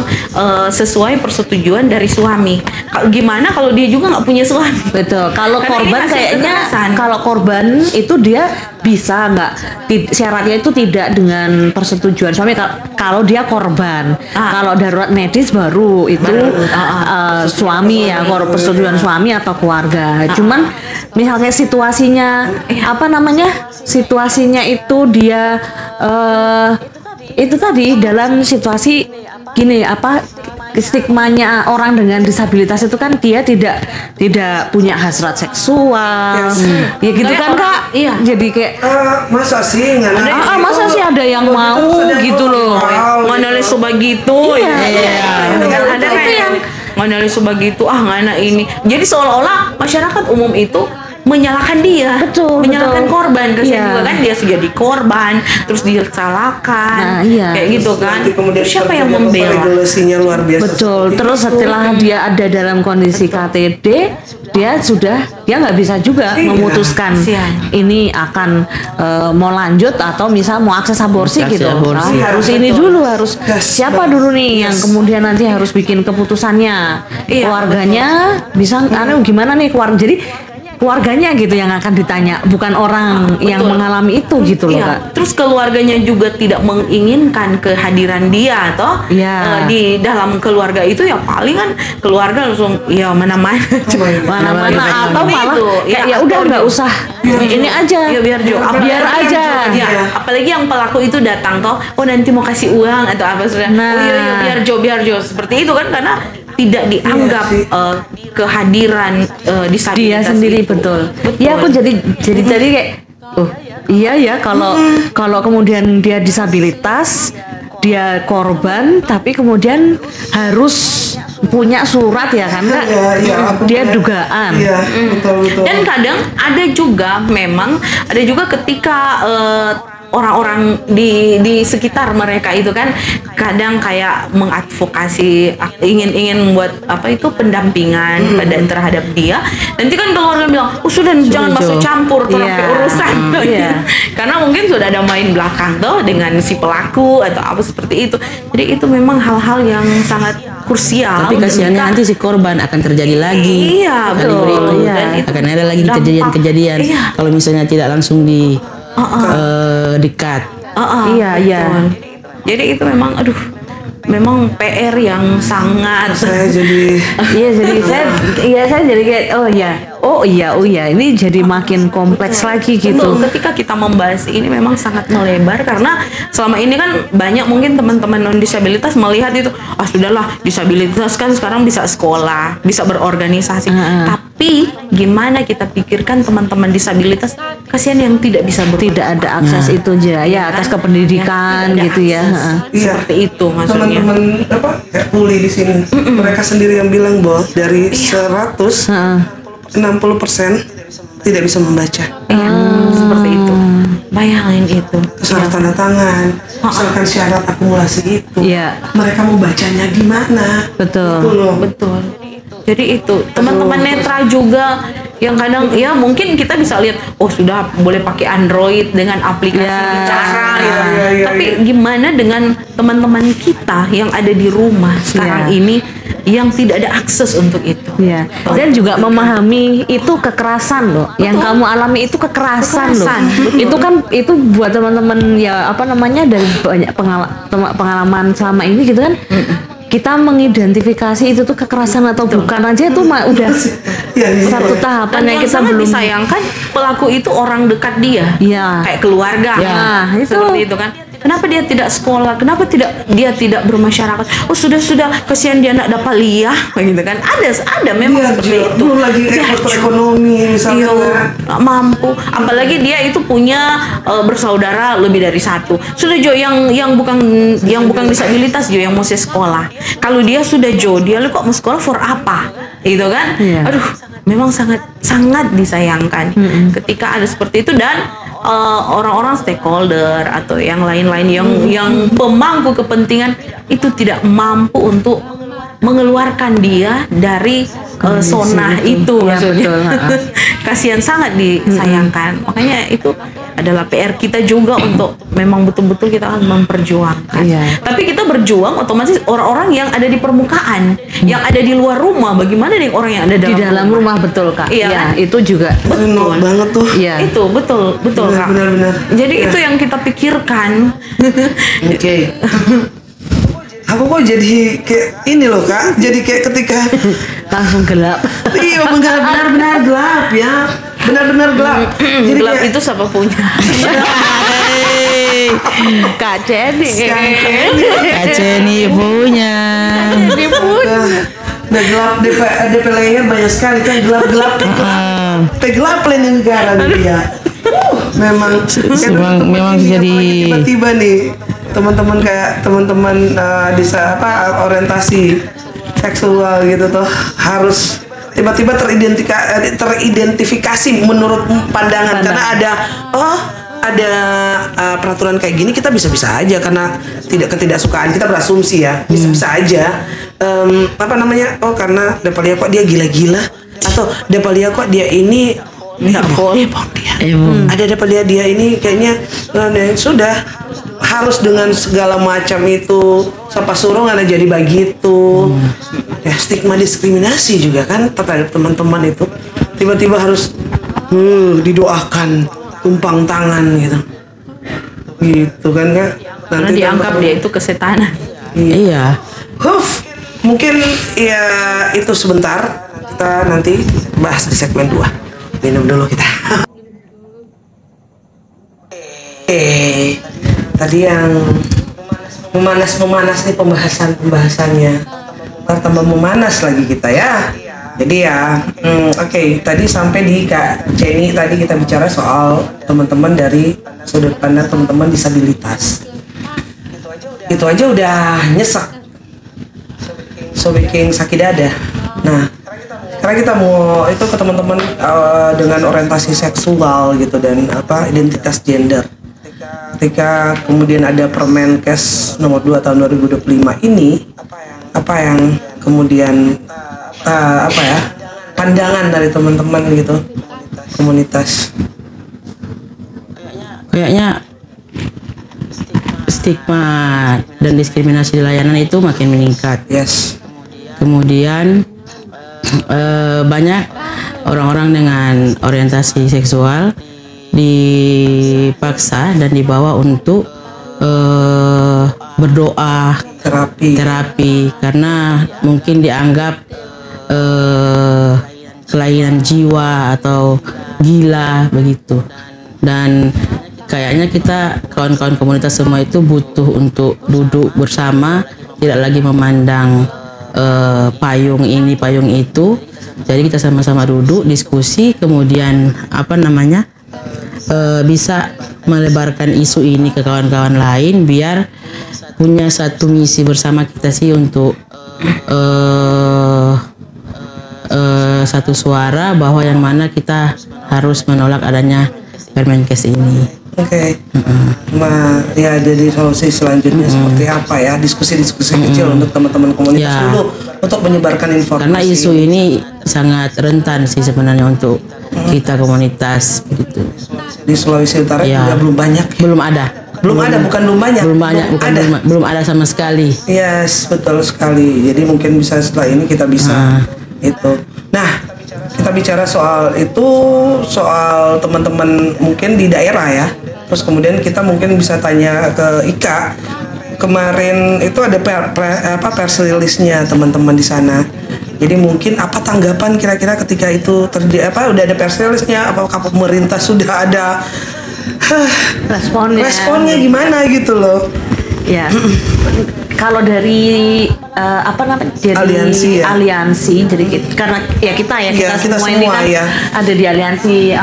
Speaker 2: sesuai persetujuan dari suami. Gimana kalau dia juga nggak punya suami?
Speaker 3: Betul. Kalau
Speaker 2: Karena
Speaker 3: korban
Speaker 2: ini hasil
Speaker 3: kayaknya
Speaker 2: kekerasan.
Speaker 3: kalau korban itu dia bisa nggak syaratnya itu tidak dengan persetujuan suami kalau dia korban. Kalau darurat medis baru itu suami ya, persetujuan suami atau keluarga. Cuman misalnya situasinya situasinya itu dia itu tadi dalam situasi gini stigmanya orang dengan disabilitas itu kan dia tidak punya hasrat seksual, ya gitu kan Kak.
Speaker 2: Iya.
Speaker 3: Jadi kayak
Speaker 1: masa sih nggak ada
Speaker 3: masa sih ada yang mau gitu loh.
Speaker 2: Nganalis sebegitu.
Speaker 3: Iya.
Speaker 2: Kan ada
Speaker 3: Itu
Speaker 2: kayak
Speaker 3: yang
Speaker 2: nganalis sebegitu ngana ini. Jadi seolah-olah masyarakat umum itu menyalahkan dia,
Speaker 3: Betul,
Speaker 2: menyalahkan
Speaker 3: betul.
Speaker 2: korban, kasihan
Speaker 3: Iya.
Speaker 2: juga kan dia jadi korban, terus disalahkan,
Speaker 3: Nah, iya.
Speaker 2: kayak gitu kan.
Speaker 1: Nanti kemudian
Speaker 2: Siapa yang membela?
Speaker 1: regulasinya luar biasa.
Speaker 3: betul.
Speaker 1: seperti
Speaker 3: Terus
Speaker 1: itu.
Speaker 3: setelah dia ada dalam kondisi KTD, dia nggak bisa juga memutuskan
Speaker 2: Kasihan.
Speaker 3: ini akan mau lanjut atau misal mau akses aborsi
Speaker 4: Akses
Speaker 3: gitu.
Speaker 4: aborsi.
Speaker 3: Harus
Speaker 2: Iya,
Speaker 3: ini
Speaker 2: betul.
Speaker 3: dulu, harus siapa dulu nih yang kemudian nanti harus bikin keputusannya.
Speaker 2: Iya,
Speaker 3: Keluarganya bisa gimana nih keluarga. Jadi keluarganya gitu yang akan ditanya, bukan orang yang mengalami itu gitu loh
Speaker 2: Iya.
Speaker 3: Kak.
Speaker 2: Terus keluarganya juga tidak menginginkan kehadiran dia toh
Speaker 3: Iya.
Speaker 2: di dalam keluarga itu, ya paling kan keluarga langsung ya mana-mana.
Speaker 3: Mana-mana atau malah
Speaker 2: Itu,
Speaker 3: kayak
Speaker 2: ya,
Speaker 3: ya udah
Speaker 2: biar
Speaker 3: nggak
Speaker 2: Jo.
Speaker 3: usah ini aja.
Speaker 2: Ya biar Jo.
Speaker 3: Biar aja.
Speaker 2: Ya, apalagi yang pelaku itu datang toh, oh nanti mau kasih uang atau apa sudah.
Speaker 3: Nah.
Speaker 2: Oh iya biar Jo seperti itu kan, karena tidak dianggap kehadiran disabilitas
Speaker 3: Dia sendiri
Speaker 2: itu.
Speaker 3: betul. Ya aku jadi tadi kayak iya ya, kalau kemudian dia disabilitas, dia korban tapi kemudian harus punya surat ya kan Kak? Dia dugaan.
Speaker 1: Iya, betul.
Speaker 2: Dan kadang ada juga ketika orang-orang di sekitar mereka itu kan kadang kayak mengadvokasi, ingin membuat pendampingan terhadap dia. Nanti kan keluarga bilang, sudah jangan masuk campur terhadap
Speaker 3: Iya.
Speaker 2: urusan.
Speaker 3: Iya.
Speaker 2: Karena mungkin sudah ada main belakang tuh dengan si pelaku atau apa seperti itu. Jadi itu memang hal-hal yang sangat krusial.
Speaker 4: Tapi kasihannya
Speaker 2: ketika-
Speaker 4: nanti si korban akan terjadi lagi.
Speaker 2: Iya,
Speaker 4: Kali
Speaker 2: betul.
Speaker 4: berikut.
Speaker 3: Iya.
Speaker 2: Dan itu
Speaker 4: Akan ada lagi
Speaker 2: dampak.
Speaker 4: kejadian-kejadian.
Speaker 2: Iya.
Speaker 4: Kalau misalnya tidak langsung dekat.
Speaker 3: Iya, iya.
Speaker 2: Betul. Jadi itu memang PR yang sangat.
Speaker 1: Saya jadi
Speaker 3: Iya, jadi saya jadi kayak oh iya ini jadi makin kompleks lagi gitu.
Speaker 2: Betul, ketika kita membahas ini memang sangat melebar, karena selama ini kan banyak mungkin teman-teman non disabilitas melihat itu, sudahlah disabilitas kan sekarang bisa sekolah, bisa berorganisasi. Tapi gimana kita pikirkan teman-teman disabilitas, kasihan yang tidak bisa
Speaker 3: Tidak ada akses itu aja ya, atas kependidikan
Speaker 2: Tidak ada
Speaker 3: gitu ya.
Speaker 2: akses.
Speaker 1: Iya.
Speaker 2: Seperti itu maksudnya.
Speaker 1: teman-teman kayak Puli di sini, mereka sendiri yang bilang bahwa dari 100 60% tidak bisa membaca.
Speaker 2: Seperti itu. Bayangin itu.
Speaker 1: Syarat tanda tangan, misalkan syarat akumulasi itu,
Speaker 3: Iya.
Speaker 1: mereka mau bacanya gimana?
Speaker 3: Betul.
Speaker 1: Itu loh.
Speaker 2: Betul. Jadi itu teman-teman netra juga yang kadang ya mungkin kita bisa lihat oh sudah boleh pakai Android dengan aplikasi bicara gitu. Tapi gimana dengan teman-teman kita yang ada di rumah sekarang ini yang tidak ada akses untuk itu?
Speaker 3: Iya. Dan juga memahami itu kekerasan loh. Yang kamu alami itu kekerasan loh. Itu kan itu buat teman-teman ya apa namanya dari banyak pengalaman selama ini gitu kan. Kita mengidentifikasi itu tuh kekerasan atau bukan aja itu udah satu tahapan yang kita belum
Speaker 2: disayangkan pelaku itu orang dekat dia, kayak keluarga,
Speaker 3: itu
Speaker 2: seperti itu kan. Kenapa dia tidak sekolah? Kenapa dia tidak bermasyarakat? Oh sudah kesian dia nak dapat liah, gitu kan? Ada memang seperti itu.
Speaker 1: Belum lagi ekonomi misalnya.
Speaker 2: Nggak mampu. Apalagi dia itu punya bersaudara lebih dari satu. Sudah Jo yang bukan disabilitas Jo yang mesti sekolah. Kalau dia sudah Jo, dia kok mau sekolah for apa? Gitu kan? Aduh, memang sangat disayangkan ketika ada seperti itu dan orang-orang stakeholder atau yang lain-lain yang pemangku kepentingan itu tidak mampu untuk mengeluarkan dia dari zona itu maksudnya. Kasihan, sangat disayangkan. Makanya itu adalah PR kita juga untuk memang betul-betul kita harus memperjuangkan. Tapi kita berjuang otomatis orang-orang yang ada di permukaan, yang ada di luar rumah. Bagaimana dengan orang yang ada
Speaker 3: di dalam rumah betul Kak? Iya, itu juga
Speaker 1: betul banget tuh.
Speaker 2: Itu betul Kak.
Speaker 1: Benar.
Speaker 2: Jadi itu yang kita pikirkan.
Speaker 1: Oke. Aku kok jadi kayak ini loh Kak, jadi kayak ketika
Speaker 3: langsung gelap.
Speaker 1: Iya benar-benar gelap ya, benar-benar gelap. Jadi
Speaker 2: gelap
Speaker 1: kayak,
Speaker 2: itu siapa punya?
Speaker 3: Kak Ceni
Speaker 4: punya.
Speaker 1: Udah gelap DP layer banyak sekali kan gelap-gelap. Gelap lain negara nih ya. Memang
Speaker 4: jadi
Speaker 1: tiba-tiba nih teman-teman kayak teman-teman di orientasi seksual gitu tuh harus tiba-tiba teridentifikasi menurut pandangan karena ada peraturan kayak gini kita bisa-bisa aja karena ketidaksukaan kita berasumsi ya bisa-bisa aja karena Depalia kok dia gila-gila atau Depalia kok dia ini boleh dia ada Depalia dia ini kayaknya sudah harus dengan segala macam itu siapa suruh nggak jadi begitu ya stigma diskriminasi juga kan terhadap teman-teman itu tiba-tiba harus didoakan tumpang tangan gitu kan Kak
Speaker 2: nanti dianggap dia itu kesetanan.
Speaker 4: Iya.
Speaker 1: Mungkin ya itu sebentar kita nanti bahas di segmen 2. Minum dulu kita. Tadi yang memanas nih pembahasannya ntar tambah memanas lagi kita ya jadi ya oke. Tadi sampai di Kak Jenny tadi kita bicara soal teman-teman dari sudut pandang teman-teman disabilitas itu aja udah nyesek so bikin sakit dada. Nah sekarang kita mau itu ke teman-teman dengan orientasi seksual gitu dan identitas gender. Ketika kemudian ada Permenkes nomor 2 tahun 2025 ini apa yang kemudian pandangan dari teman-teman gitu komunitas?
Speaker 4: Kayaknya stigma dan diskriminasi di layanan itu makin meningkat.
Speaker 1: Yes.
Speaker 4: Kemudian banyak orang-orang dengan orientasi seksual dipaksa dan dibawa untuk berdoa terapi karena mungkin dianggap kelainan jiwa atau gila begitu. Dan kayaknya kita kawan-kawan komunitas semua itu butuh untuk duduk bersama, tidak lagi memandang payung ini payung itu. Jadi kita sama-sama duduk diskusi, kemudian bisa melebarkan isu ini ke kawan-kawan lain biar punya satu misi bersama kita sih untuk satu suara bahwa yang mana kita harus menolak adanya Permenkes ini.
Speaker 1: Oke. Ya jadi solusi selanjutnya seperti apa ya, diskusi-diskusi kecil untuk teman-teman komunitas dulu untuk menyebarkan informasi.
Speaker 4: Karena isu ini sangat rentan sih sebenarnya untuk kita komunitas begitu.
Speaker 1: Di Sulawesi Utara
Speaker 4: Ya.
Speaker 1: juga belum banyak.
Speaker 4: Belum ada.
Speaker 1: Belum ada, bukan belum banyak.
Speaker 4: Belum banyak, bukan
Speaker 1: ada.
Speaker 4: belum ada sama sekali.
Speaker 1: Yes, betul sekali. Jadi mungkin bisa setelah ini kita bisa itu. Nah, kita bicara soal itu, soal teman-teman mungkin di daerah ya. Terus kemudian kita mungkin bisa tanya ke Ika. Kemarin itu ada press release-nya teman-teman di sana. Jadi mungkin apa tanggapan kira-kira ketika itu udah ada press release-nya, apakah pemerintah sudah ada responnya gimana gitu loh.
Speaker 3: Ya. Kalau dari dari aliansi, jadi karena kita semua ini kan ada di aliansi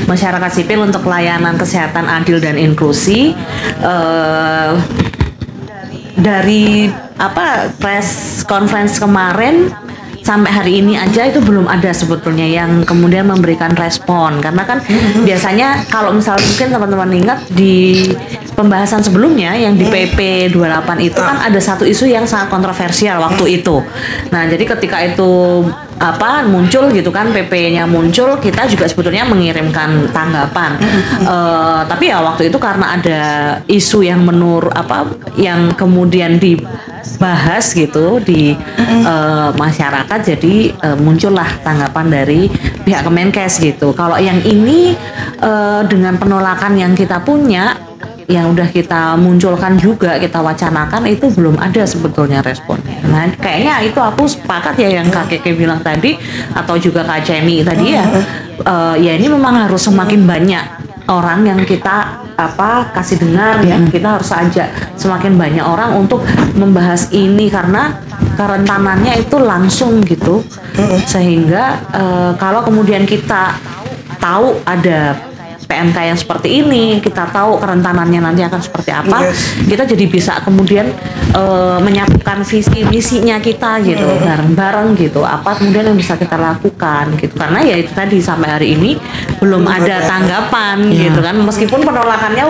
Speaker 3: masyarakat sipil untuk layanan kesehatan adil dan inklusi. Dari press conference kemarin sampai hari ini aja itu belum ada sebetulnya yang kemudian memberikan respon, karena kan biasanya kalau misalnya mungkin teman-teman ingat di pembahasan sebelumnya yang di PP 28 itu kan ada satu isu yang sangat kontroversial waktu itu. Nah, jadi ketika itu muncul gitu kan, PP-nya muncul, kita juga sebetulnya mengirimkan tanggapan. Tapi ya waktu itu karena ada isu yang yang kemudian dibahas gitu di masyarakat, jadi muncullah tanggapan dari pihak Kemenkes gitu. Kalau yang ini dengan penolakan yang kita punya, yang udah kita munculkan juga, kita wacanakan, itu belum ada sebetulnya responnya. Nah, kayaknya itu aku sepakat ya yang Kak Keke bilang tadi, atau juga Kak Cemi tadi ya, ya ini memang harus semakin banyak orang yang kita kasih dengar ya, kita harus ajak semakin banyak orang untuk membahas ini, karena kerentanannya itu langsung gitu, sehingga kalau kemudian kita tahu ada PMK yang seperti ini, kita tahu kerentanannya nanti akan seperti apa, kita jadi bisa kemudian menyatukan visi misinya kita gitu, bareng-bareng gitu, apa kemudian yang bisa kita lakukan gitu. Karena ya itu tadi, sampai hari ini belum ada tanggapan gitu kan, meskipun penolakannya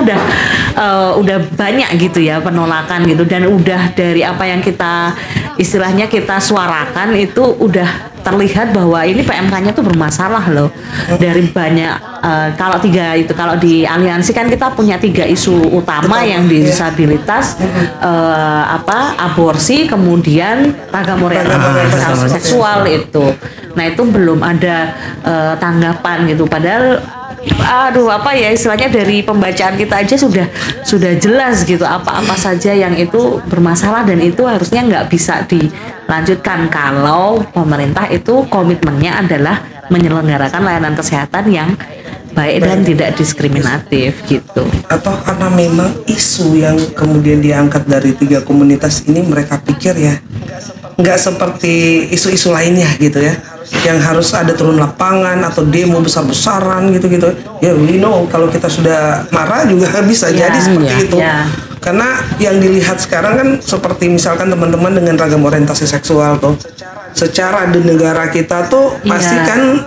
Speaker 3: udah banyak gitu ya, penolakan gitu, dan udah dari apa yang kita istilahnya kita suarakan itu udah terlihat bahwa ini PMK-nya tuh bermasalah loh. Dari banyak kalau di aliansi kan kita punya 3 isu utama yang di disabilitas, aborsi, kemudian ragam orientasi seksual itu. Nah, itu belum ada tanggapan gitu, padahal istilahnya dari pembacaan kita aja sudah jelas gitu apa saja yang itu bermasalah, dan itu harusnya nggak bisa dilanjutkan kalau pemerintah itu komitmennya adalah menyelenggarakan layanan kesehatan yang baik dan tidak diskriminatif gitu.
Speaker 1: Atau karena memang isu yang kemudian diangkat dari 3 komunitas ini mereka pikir ya nggak seperti isu-isu lainnya gitu ya, yang harus ada turun lapangan atau demo besar-besaran gitu-gitu. Ya, we know kalau kita sudah marah juga bisa jadi seperti itu. Karena yang dilihat sekarang kan seperti misalkan teman-teman dengan ragam orientasi seksual tuh, secara di negara kita tuh pasti kan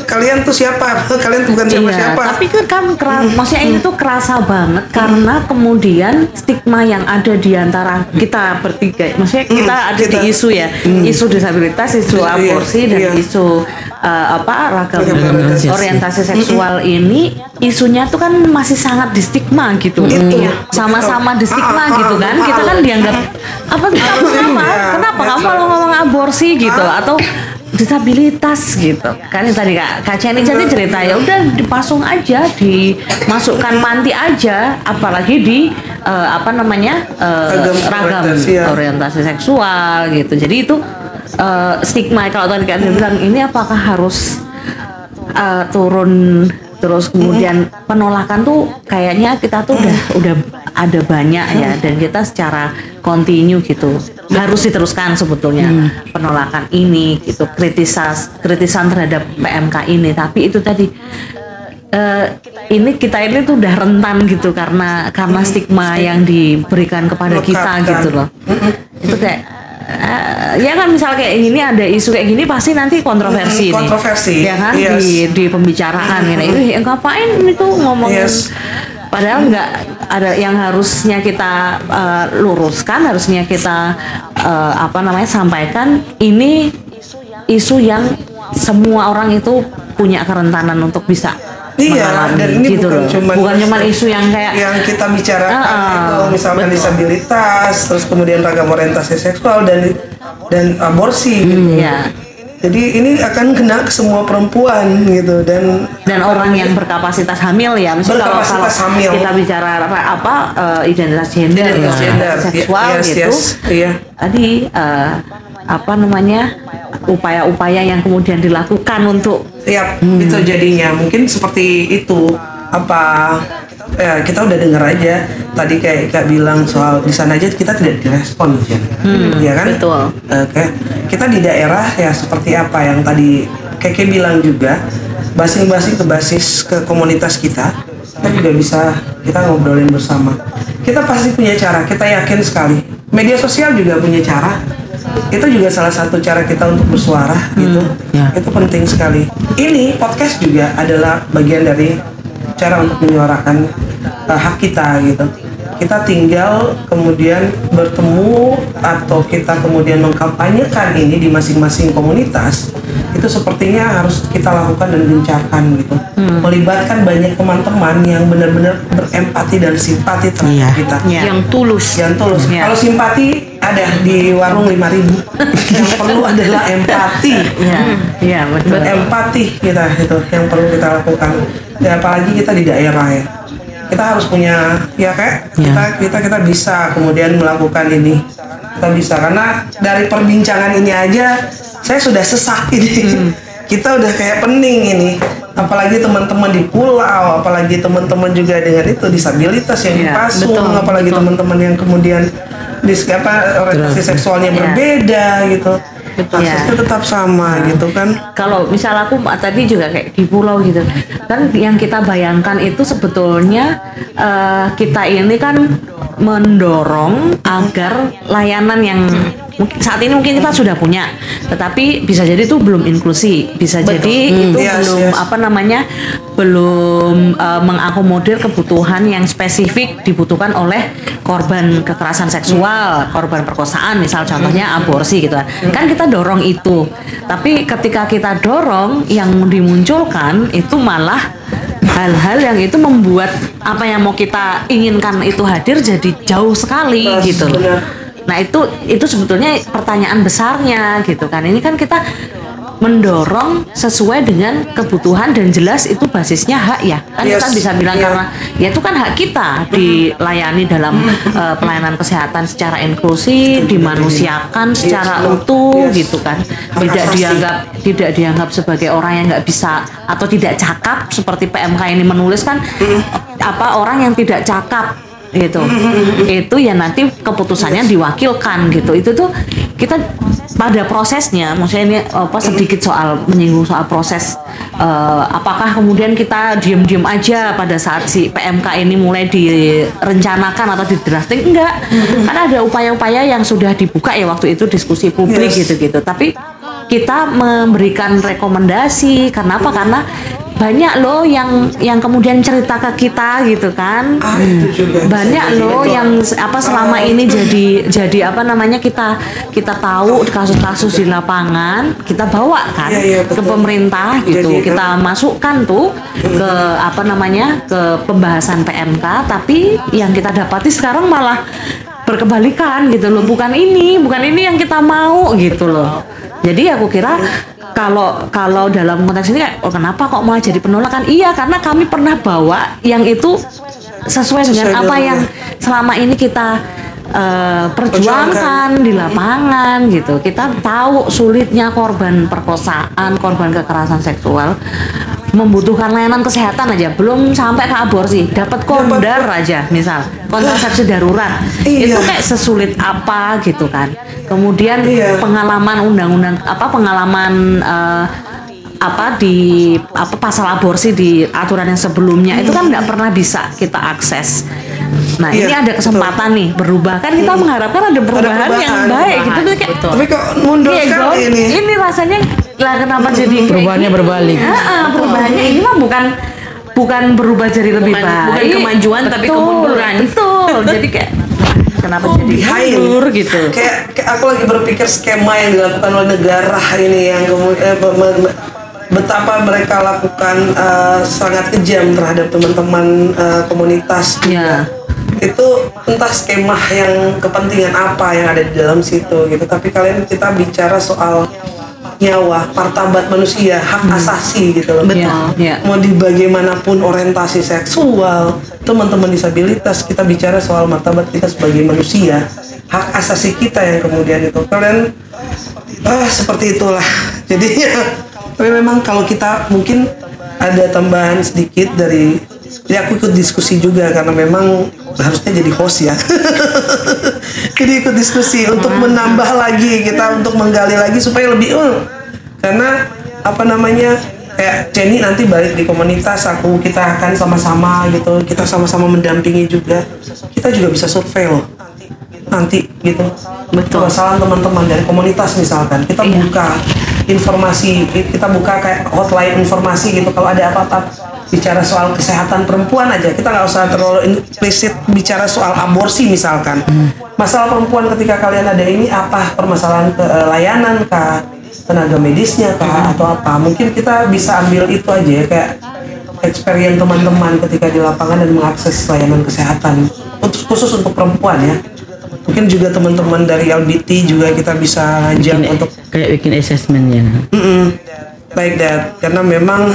Speaker 1: kalian tuh siapa? Kalian tuh bukan siapa-siapa.
Speaker 3: Tapi kan maksudnya ini tuh kerasa banget karena kemudian stigma yang ada di antara kita bertiga. Maksudnya kita ada di isu ya, isu disabilitas, isu aborsi, dan isu ragam orientasi seksual ini, isunya tuh kan masih sangat di stigma gitu. Sama-sama di stigma gitu kan. Kita kan dianggap kenapa kamu kalau ngomong aborsi gitu, atau disabilitas gitu kan. Yang tadi Kak Ceni cerita, ya udah dipasung aja, dimasukkan panti aja, apalagi di ragam orientasi seksual gitu. Jadi itu stigma. Kalau tadi Kak Ceni bilang ini apakah harus turun terus, kemudian penolakan tuh kayaknya kita tuh udah ada banyak ya, dan kita secara kontinu gitu harus diteruskan sebetulnya penolakan ini gitu, kritisan terhadap PMK ini. Tapi itu tadi kita ini tuh udah rentan gitu karena stigma yang diberikan kepada kita gitu loh. Itu kayak ya kan, misal kayak gini, ada isu kayak gini pasti nanti kontroversi ya kan, di pembicaraan gitu. Ngapain itu ngomongin, padahal nggak ada yang harusnya kita luruskan, harusnya kita sampaikan ini isu yang semua orang itu punya kerentanan untuk bisa mengalami,
Speaker 1: dan ini
Speaker 3: gitu bukan cuma isu yang kayak
Speaker 1: yang kita bicarakan itu misalkan disabilitas, terus kemudian ragam orientasi seksual dan aborsi gitu. Jadi ini akan kena ke semua perempuan gitu dan
Speaker 3: orang yang berkapasitas hamil ya. Misalnya kalau hamil. Kita bicara identitas gender, seksual Tadi upaya-upaya yang kemudian dilakukan untuk
Speaker 1: itu jadinya mungkin seperti itu kita udah dengar aja tadi kayak Kak bilang soal di sana aja kita tidak direspon ya kan
Speaker 3: betul.
Speaker 1: Kita di daerah ya seperti apa yang tadi Keke bilang juga basing-basing ke basis ke komunitas kita juga bisa kita ngobrolin bersama. Kita pasti punya cara, kita yakin sekali media sosial juga punya cara. Itu juga salah satu cara kita untuk bersuara gitu. Itu penting sekali. Ini podcast juga adalah bagian dari cara untuk menyuarakan hak kita gitu. Kita tinggal kemudian bertemu atau kita kemudian mengkampanyekan ini di masing-masing komunitas. Itu sepertinya harus kita lakukan dan gencarkan gitu. Melibatkan banyak teman-teman yang benar-benar berempati dan simpati terhadap kita.
Speaker 2: Yang tulus.
Speaker 1: Kalau simpati ada di warung 5.000. Yang perlu adalah empati.
Speaker 3: Betul.
Speaker 1: Empati kita itu yang perlu kita lakukan. Ya, apalagi kita di daerah ya. Kita harus punya kita bisa kemudian melakukan ini. Kita bisa karena dari perbincangan ini aja saya sudah sesak ini. Kita udah kayak pening ini. Apalagi teman-teman di pulau, apalagi teman-teman juga dengan itu disabilitas yang dipasung, apalagi teman-teman yang kemudian orientasi seksualnya berbeda gitu. Kasusnya tetap sama gitu kan.
Speaker 3: Kalau misal aku tadi juga kayak di pulau gitu kan, yang kita bayangkan itu sebetulnya kita ini kan mendorong agar layanan yang saat ini mungkin kita sudah punya, tetapi bisa jadi itu belum inklusi, bisa jadi itu belum mengakomodir kebutuhan yang spesifik dibutuhkan oleh korban kekerasan seksual, korban perkosaan, misal contohnya aborsi gitu kan. Kan kita dorong itu, tapi ketika kita dorong yang dimunculkan itu malah hal-hal yang itu membuat apa yang mau kita inginkan itu hadir jadi jauh sekali gitu. Nah itu sebetulnya pertanyaan besarnya gitu kan. Ini kan kita mendorong sesuai dengan kebutuhan dan jelas itu basisnya hak ya kan. Kita bisa bilang karena ya itu kan hak kita dilayani dalam pelayanan kesehatan secara inklusif, dimanusiakan secara utuh gitu kan. Tidak dianggap sebagai orang yang nggak bisa atau tidak cakap seperti PMK ini menulis kan orang yang tidak cakap gitu. Itu ya nanti keputusannya diwakilkan gitu. Itu tuh kita pada prosesnya, maksudnya ini sedikit menyinggung soal proses, apakah kemudian kita diem-diem aja pada saat si PMK ini mulai direncanakan atau di drafting? Enggak, kan ada upaya-upaya yang sudah dibuka ya waktu itu diskusi publik gitu-gitu. Tapi kita memberikan rekomendasi, kenapa? Karena banyak loh yang kemudian cerita ke kita gitu kan. Banyak loh yang selama ini jadi kita tahu kasus-kasus di lapangan, kita bawa kan ke pemerintah gitu. Kita masukkan tuh ke ke pembahasan PMK, tapi yang kita dapati sekarang malah berkebalikan gitu loh. Bukan ini yang kita mau gitu loh. Jadi aku kira kalau dalam konteks ini kenapa kok malah jadi penolakan? Iya, karena kami pernah bawa yang itu sesuai dengan apa yang selama ini kita perjuangkan di lapangan gitu. Kita tahu sulitnya korban perkosaan, korban kekerasan seksual membutuhkan layanan kesehatan aja, belum sampai ke aborsi, dapat kondar aja, misal kontrasepsi darurat, itu kayak sesulit apa gitu kan. Kemudian pengalaman pasal aborsi di aturan yang sebelumnya itu kan nggak pernah bisa kita akses. Nah ini ada kesempatan nih berubah, kan kita mengharapkan ada perubahan yang baik gitu.
Speaker 1: Tapi kok mundur sekali ini?
Speaker 3: Ini rasanya lah kenapa jadi
Speaker 4: perubahannya berbalik?
Speaker 3: Perubahannya ini mah bukan berubah jadi lebih baik,
Speaker 2: bukan kemajuan tapi kemunduran.
Speaker 3: Betul. Jadi kayak kenapa jadi
Speaker 1: behind
Speaker 3: mundur gitu.
Speaker 1: kayak aku lagi berpikir skema yang dilakukan oleh negara ini yang kemudian betapa mereka lakukan sangat kejam terhadap teman-teman komunitas
Speaker 3: Ya.
Speaker 1: itu entah skema yang kepentingan apa yang ada di dalam situ gitu. Tapi kita bicara soal nyawa, martabat manusia, hak asasi gitu loh.
Speaker 3: Betul. Ya.
Speaker 1: Mau di bagaimanapun orientasi seksual, teman-teman disabilitas, kita bicara soal martabat kita sebagai manusia, hak asasi kita yang kemudian itu kalian seperti itulah. Jadi tapi memang kalau kita mungkin ada tambahan sedikit dari, ya aku ikut diskusi juga karena memang harusnya jadi host ya. Jadi ikut diskusi untuk menambah lagi kita, untuk menggali lagi supaya lebih karena kayak Jenny nanti balik di komunitas, kita akan sama-sama gitu, kita sama-sama mendampingi juga, kita juga bisa survei loh nanti gitu.
Speaker 2: Betul.
Speaker 1: Kesalahan teman-teman dari komunitas misalkan, kita buka informasi, kita buka kayak hotline informasi gitu, kalau ada apa-apa bicara soal kesehatan perempuan aja, kita nggak usah terlalu implisit bicara soal aborsi misalkan. Masalah perempuan ketika kalian ada ini apa, permasalahan layanan kah, tenaga medisnya kah, atau apa, mungkin kita bisa ambil itu aja ya, kayak experience teman-teman ketika di lapangan dan mengakses layanan kesehatan khusus untuk perempuan ya. Mungkin juga teman-teman dari LBT juga kita bisa ngajak untuk
Speaker 4: kayak bikin assessment ya.
Speaker 1: Like that, karena memang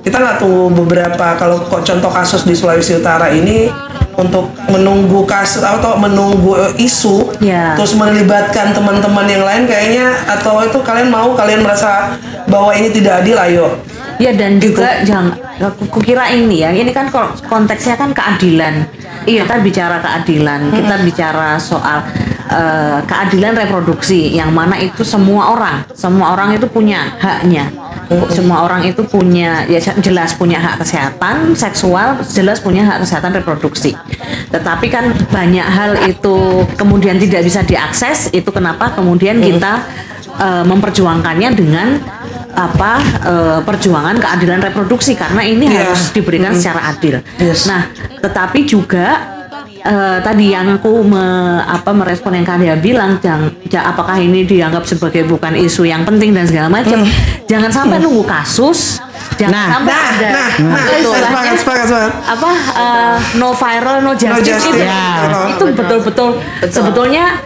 Speaker 1: kita nggak tunggu beberapa, kalau contoh kasus di Sulawesi Utara ini untuk menunggu kasus atau menunggu isu, terus melibatkan teman-teman yang lain kayaknya, atau itu kalian merasa bahwa ini tidak adil, ayo.
Speaker 3: Ya, dan juga jangan, aku kira ini kan konteksnya kan keadilan. Iya, kita bicara keadilan, kita bicara soal keadilan reproduksi, yang mana itu semua orang itu punya haknya. Semua orang itu punya, ya jelas punya hak kesehatan seksual, jelas punya hak kesehatan reproduksi. Tetapi kan banyak hal itu kemudian tidak bisa diakses, itu kenapa kemudian kita memperjuangkannya dengan perjuangan keadilan reproduksi, karena ini harus diberikan secara adil. Nah, tetapi juga tadi yang aku merespon yang Kak bilang, apakah ini dianggap sebagai bukan isu yang penting dan segala macam. Jangan sampai nunggu kasus, jangan sampai ada istilahnya no viral no justice, itu betul-betul sebetulnya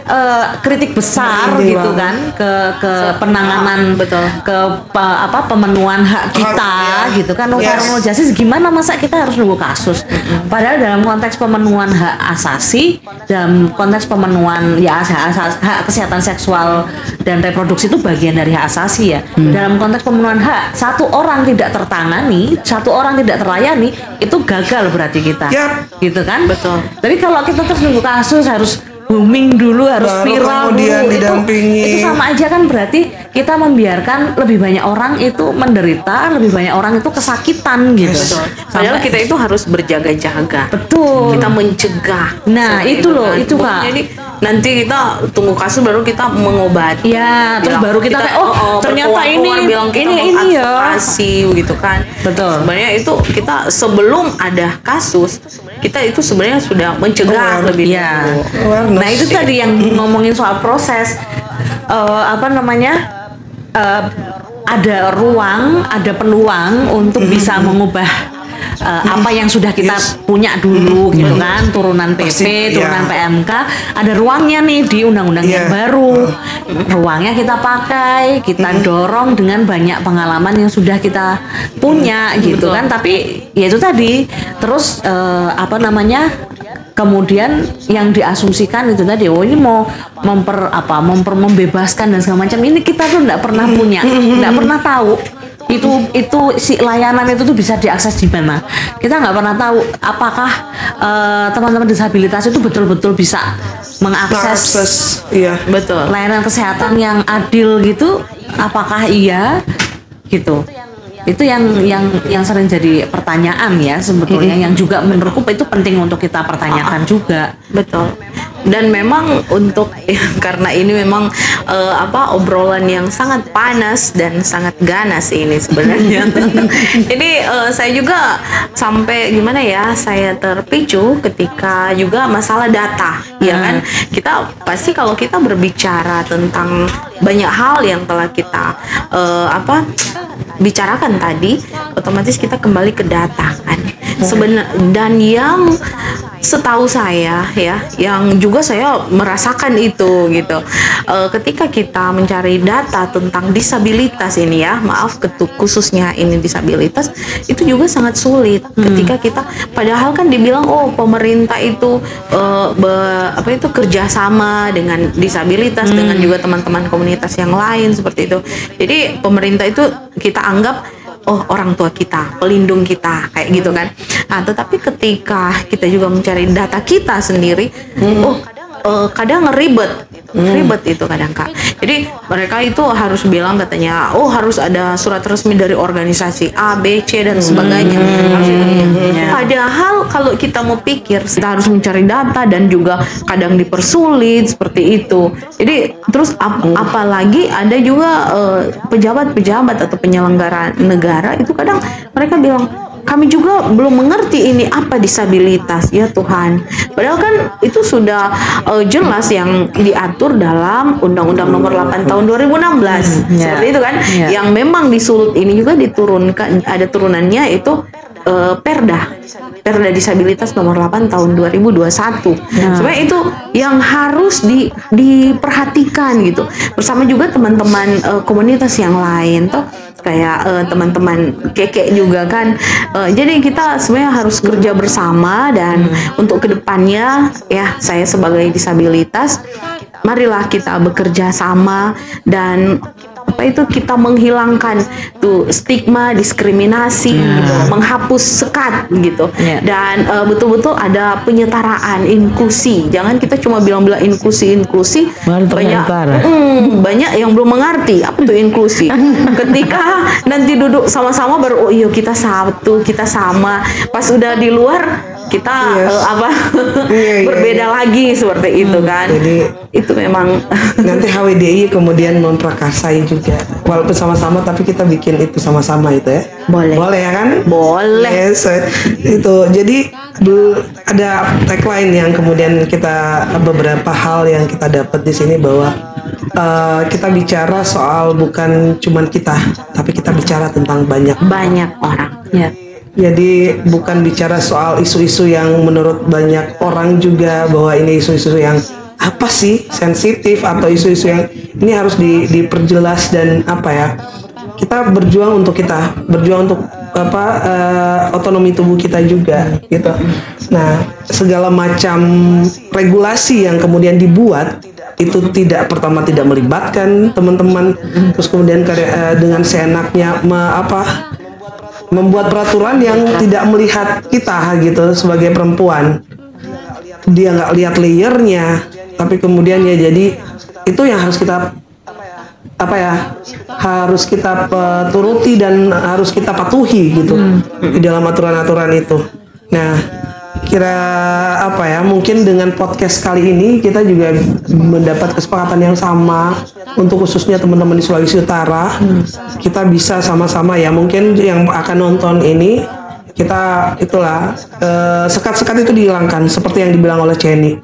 Speaker 3: kritik besar gitu kan ke penanganan, ke pemenuhan hak kita gitu kan. No viral no justice, gimana masa kita harus nunggu kasus, padahal dalam konteks pemenuhan hak asasi, dalam konteks pemenuhan hak kesehatan seksual dan reproduksi itu bagian dari hak asasi ya. Dalam konteks pemenuhan hak, satu orang tidak tertangani, satu orang tidak terlayani, itu gagal berarti kita. Gitu kan? Betul. Tapi kalau kita terus nunggu kasus, harus booming dulu, harus viral dulu, itu sama aja kan, berarti kita membiarkan lebih banyak orang itu menderita, lebih banyak orang itu kesakitan gitu.
Speaker 2: Betul. Padahal kita itu harus berjaga-jaga.
Speaker 3: Betul.
Speaker 2: Kita mencegah.
Speaker 3: Nah, itu loh, itu Kak.
Speaker 2: Jadi nanti kita tunggu kasus baru kita mengobati.
Speaker 3: Ya, terus baru kita kayak ternyata ini ya.
Speaker 2: Gitu kan.
Speaker 3: Betul.
Speaker 2: Sebenarnya itu kita sebelum ada kasus, kita itu sebenarnya sudah mencegah lebih dulu.
Speaker 3: Nah, itu tadi yang ngomongin soal proses ada ruang, ada peluang untuk bisa mengubah apa yang sudah kita punya dulu gitu kan, turunan PP, turunan PMK, ada ruangnya nih di undang-undang yang baru. Ruangnya kita pakai, kita dorong dengan banyak pengalaman yang sudah kita punya gitu kan. Tapi ya itu tadi, terus kemudian yang diasumsikan itu tadi, ini mau membebaskan dan segala macam, ini kita tuh nggak pernah punya, nggak pernah tahu itu si layanan itu tuh bisa diakses di mana. Kita nggak pernah tahu apakah teman-teman disabilitas itu betul-betul bisa mengakses layanan kesehatan yang adil gitu, apakah iya gitu. Itu yang sering jadi pertanyaan ya sebetulnya, yang juga menurutku itu penting untuk kita pertanyakan juga.
Speaker 2: Betul. Dan memang untuk karena ini memang obrolan yang sangat panas dan sangat ganas ini sebenarnya. Jadi saya juga sampai gimana ya, saya terpicu ketika juga masalah data, ya kan? Kita pasti kalau kita berbicara tentang banyak hal yang telah kita bicarakan tadi, otomatis kita kembali ke data kan. Dan yang setahu saya ya, yang juga saya merasakan itu gitu, ketika kita mencari data tentang disabilitas ini ya, maaf khususnya ini disabilitas, itu juga sangat sulit ketika kita, padahal kan dibilang pemerintah itu kerjasama dengan disabilitas dengan juga teman-teman komunitas yang lain seperti itu. Jadi pemerintah itu kita anggap orang tua kita, pelindung kita, kayak gitu kan. Nah, tetapi ketika kita juga mencari data kita sendiri, kadang ribet itu kadang Kak. Jadi mereka itu harus bilang katanya, harus ada surat resmi dari organisasi A, B, C dan sebagainya. Padahal kalau kita mau pikir, kita harus mencari data dan juga kadang dipersulit seperti itu. Jadi terus apalagi ada juga pejabat-pejabat atau penyelenggara negara itu kadang mereka bilang, kami juga belum mengerti ini apa disabilitas, ya Tuhan. Padahal kan itu sudah jelas yang diatur dalam Undang-Undang Nomor 8 Tahun 2016. Seperti itu kan. Yang memang di Sulut ini juga diturunkan, ada turunannya itu Perda Disabilitas Nomor 8 Tahun 2021. Sebenarnya itu yang harus diperhatikan gitu. Bersama juga teman-teman komunitas yang lain tuh, kayak teman-teman keke juga kan. Jadi kita sebenarnya harus kerja bersama dan untuk kedepannya ya, saya sebagai disabilitas, marilah kita bekerja sama dan kita menghilangkan tuh stigma, diskriminasi, gitu, menghapus sekat gitu, dan betul-betul ada penyetaraan, inklusi. Jangan kita cuma bilang-bilang inklusi. Banyak yang belum mengerti apa tuh inklusi. Ketika nanti duduk sama-sama baru kita satu, kita sama. Pas udah di luar kita berbeda lagi seperti itu kan. Jadi itu memang
Speaker 1: nanti HWDI kemudian memprakarsai juga, walaupun sama-sama tapi kita bikin itu sama-sama itu ya. Boleh ya kan?
Speaker 2: Boleh.
Speaker 1: Yes, itu jadi ada tagline yang kemudian kita, beberapa hal yang kita dapat di sini bahwa kita bicara soal bukan cuman kita, tapi kita bicara tentang banyak
Speaker 2: orang. Ya.
Speaker 1: Jadi bukan bicara soal isu-isu yang menurut banyak orang juga bahwa ini isu-isu yang apa sih, sensitif, atau isu-isu yang ini harus diperjelas dan kita berjuang untuk otonomi tubuh kita juga gitu. Nah, segala macam regulasi yang kemudian dibuat itu tidak melibatkan teman-teman, terus kemudian dengan seenaknya membuat peraturan yang tidak melihat kita gitu sebagai perempuan. Dia nggak lihat layernya, tapi kemudian ya jadi itu yang harus kita harus kita turuti dan harus kita patuhi gitu di dalam aturan-aturan itu. Nah, mungkin dengan podcast kali ini kita juga mendapat kesepakatan yang sama untuk khususnya teman-teman di Sulawesi Utara. Kita bisa sama-sama ya, mungkin yang akan nonton ini kita sekat-sekat itu dihilangkan seperti yang dibilang oleh Ceni.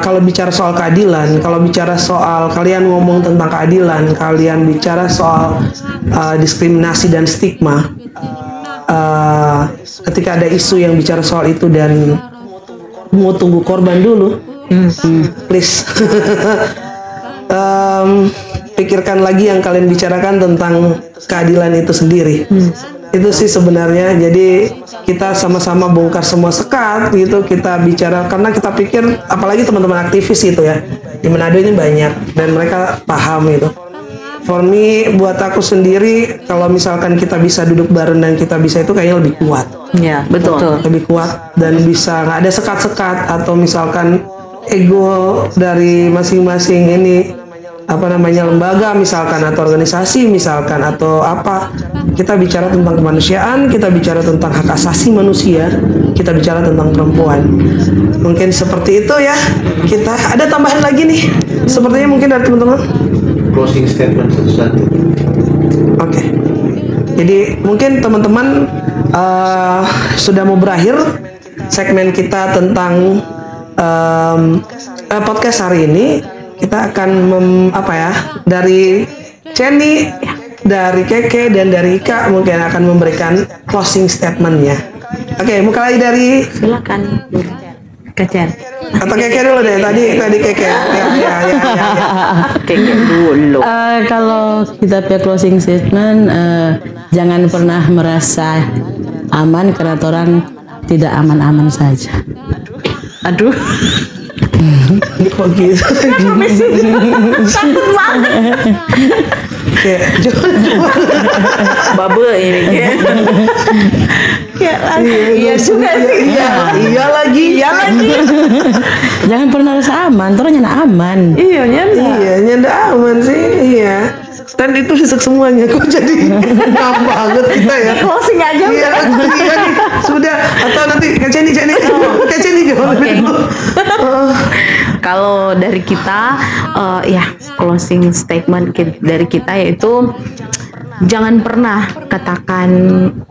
Speaker 1: Kalau bicara soal keadilan, kalau bicara soal kalian ngomong tentang keadilan, kalian bicara soal diskriminasi dan stigma. Ketika ada isu yang bicara soal itu dan mau tunggu korban dulu, please pikirkan lagi yang kalian bicarakan tentang keadilan itu sendiri. Itu sih sebenarnya. Jadi kita sama-sama bongkar semua sekat gitu, kita bicara karena kita pikir, apalagi teman-teman aktivis itu ya di Manado ini banyak dan mereka paham itu. For me, buat aku sendiri, kalau misalkan kita bisa duduk bareng dan kita bisa itu kayaknya lebih kuat.
Speaker 2: Ya, betul.
Speaker 1: Lebih kuat dan bisa nggak ada sekat-sekat atau misalkan ego dari masing-masing ini lembaga misalkan atau organisasi misalkan atau apa, kita bicara tentang kemanusiaan, kita bicara tentang hak asasi manusia, kita bicara tentang perempuan. Mungkin seperti itu ya. Kita ada tambahan lagi nih, sepertinya mungkin dari teman-teman.
Speaker 5: Closing statement satu-satu.
Speaker 1: Oke. Jadi mungkin teman-teman sudah mau berakhir segmen kita tentang podcast hari ini. Kita akan dari Ceni, dari Keke dan dari Ika mungkin akan memberikan closing statementnya. Oke, mulai dari
Speaker 3: Silakan. Kecen.
Speaker 1: atau Keke dulu deh. Tadi Keke. Ya.
Speaker 3: Keke dulu.
Speaker 4: Kalau kita pakai closing statement, jangan pernah merasa aman karena orang tidak aman-aman saja.
Speaker 3: Aduh.
Speaker 1: Kok gitu?
Speaker 3: Takut banget.
Speaker 1: Kayak
Speaker 3: Babe ini kan. Iya juga sih.
Speaker 1: Iya lagi.
Speaker 4: Jangan pernah rasa aman, orang nyana aman.
Speaker 3: Iya nyanda.
Speaker 1: Iya, nyanda aman sih. Iya. Dan itu sisa semuanya. Kok jadi ngam banget kita ya.
Speaker 3: Closing aja
Speaker 1: Iya,
Speaker 3: udah.
Speaker 1: iya nih. Sudah. Atau nanti Kak Ceni gimana?
Speaker 2: Oke. Kalau dari kita, closing statement dari kita yaitu jangan pernah katakan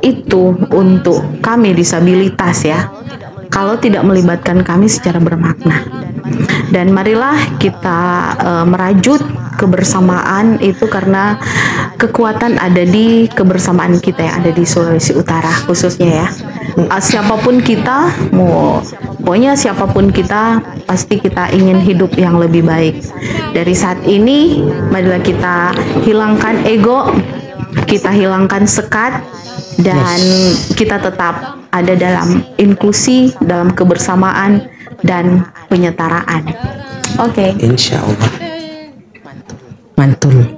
Speaker 2: itu untuk kami disabilitas ya, kalau tidak melibatkan kami secara bermakna. Dan marilah kita merajut kebersamaan itu, karena kekuatan ada di kebersamaan kita yang ada di Sulawesi Utara khususnya ya. Siapapun kita, pokoknya siapapun kita, pasti kita ingin hidup yang lebih baik. Dari saat ini, marilah kita hilangkan ego, kita hilangkan sekat, dan kita tetap ada dalam inklusi, dalam kebersamaan dan penyetaraan. Oke.
Speaker 1: Insya Allah.
Speaker 4: Mantul.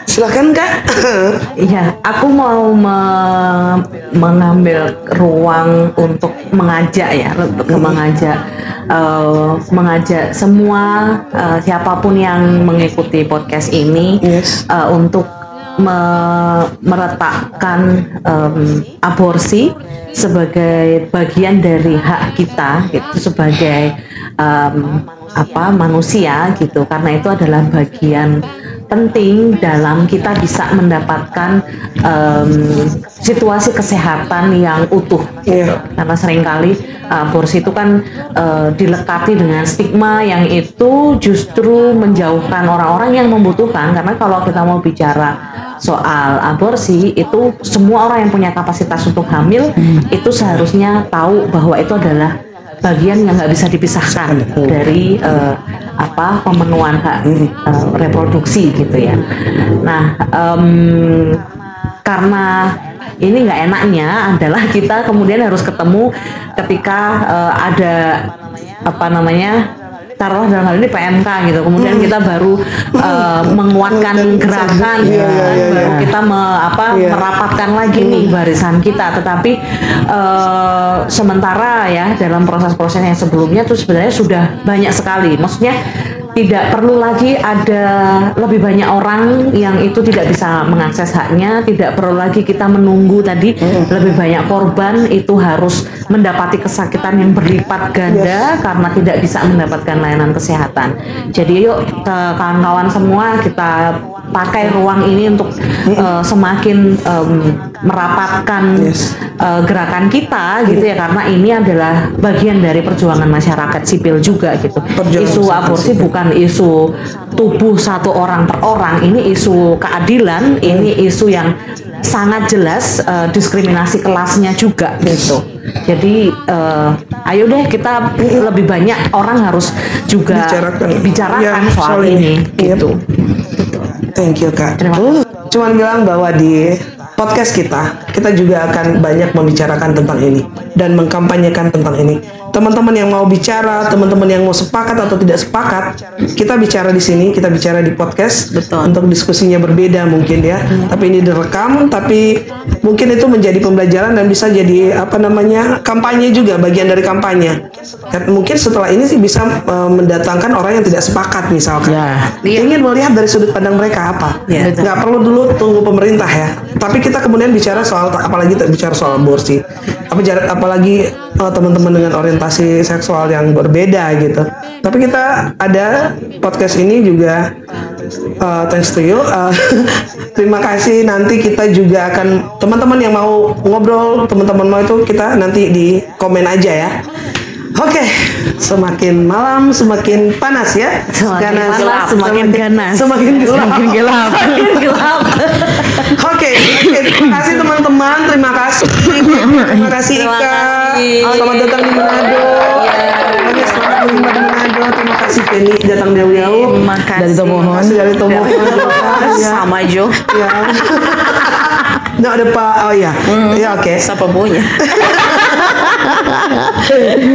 Speaker 1: Silakan Kak.
Speaker 3: Iya, aku mau mengambil ruang untuk mengajak mengajak semua siapapun yang mengikuti podcast ini untuk meletakkan aborsi sebagai bagian dari hak kita, gitu, sebagai manusia gitu, karena itu adalah bagian penting dalam kita bisa mendapatkan situasi kesehatan yang utuh gitu. Karena seringkali aborsi itu kan dilekati dengan stigma yang itu justru menjauhkan orang-orang yang membutuhkan, karena kalau kita mau bicara soal aborsi itu semua orang yang punya kapasitas untuk hamil itu seharusnya tahu bahwa itu adalah bagian yang nggak bisa dipisahkan dari pemenuhan hak reproduksi gitu ya. Nah, karena ini nggak enaknya adalah kita kemudian harus ketemu ketika ada taruhlah dalam hal ini PMK gitu, kemudian kita baru menguatkan gerakan, baru kita merapatkan lagi nih barisan kita. Tetapi sementara ya dalam proses-proses yang sebelumnya tuh sebenarnya sudah banyak sekali, maksudnya tidak perlu lagi ada lebih banyak orang yang itu tidak bisa mengakses haknya, tidak perlu lagi kita menunggu tadi lebih banyak korban itu harus mendapati kesakitan yang berlipat ganda karena tidak bisa mendapatkan layanan kesehatan. Jadi yuk kawan-kawan semua kita pakai ruang ini untuk semakin merapatkan gerakan kita gitu ya, karena ini adalah bagian dari perjuangan masyarakat sipil juga gitu. Isu aborsi bukan isu tubuh satu orang per orang, ini isu keadilan, ini isu yang sangat jelas diskriminasi kelasnya juga gitu. Jadi ayo deh kita lebih banyak orang harus juga bicarakan soal ini gitu.
Speaker 1: Thank you Kak. Cuman bilang bahwa di podcast kita juga akan banyak membicarakan tentang ini dan mengkampanyekan tentang ini. Teman-teman yang mau bicara, teman-teman yang mau sepakat atau tidak sepakat, kita bicara di sini, kita bicara di podcast.
Speaker 2: Betul.
Speaker 1: Untuk diskusinya berbeda mungkin ya. Tapi ini direkam, tapi mungkin itu menjadi pembelajaran dan bisa jadi kampanye juga, bagian dari kampanye. Dan mungkin setelah ini sih bisa mendatangkan orang yang tidak sepakat misalkan. Ingin melihat dari sudut pandang mereka apa. Nggak perlu dulu tunggu pemerintah ya. Tapi kita kemudian bicara soal, apalagi bicara soal aborsi. Apalagi teman-teman dengan orientasi seksual yang berbeda gitu. Tapi kita ada podcast ini juga thanks to you. Terima kasih. Nanti kita juga akan, teman-teman yang mau ngobrol, teman-teman mau itu, kita nanti di komen aja ya. Oke, semakin malam semakin panas ya.
Speaker 3: Semakin panas, semakin ganas.
Speaker 1: Semakin gelap.
Speaker 3: Semakin gelap. Semakin gelap.
Speaker 1: Oke, terima kasih teman-teman. Terima kasih Ika. Selamat datang di Manado. Selamat menerima di Manado. Terima kasih Penny datang jauh-jauh.
Speaker 3: Terima kasih.
Speaker 1: Dari Tomohon. Dari Tomohon.
Speaker 2: Sama Jo.
Speaker 1: Ya. Nggak ada Pak. Oh ya. Ya oke.
Speaker 2: Siapa punya?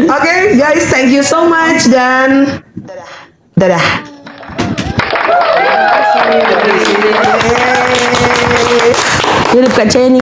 Speaker 1: Oke, guys, thank you so much dan dadah.
Speaker 3: Hidup Kak Ceni.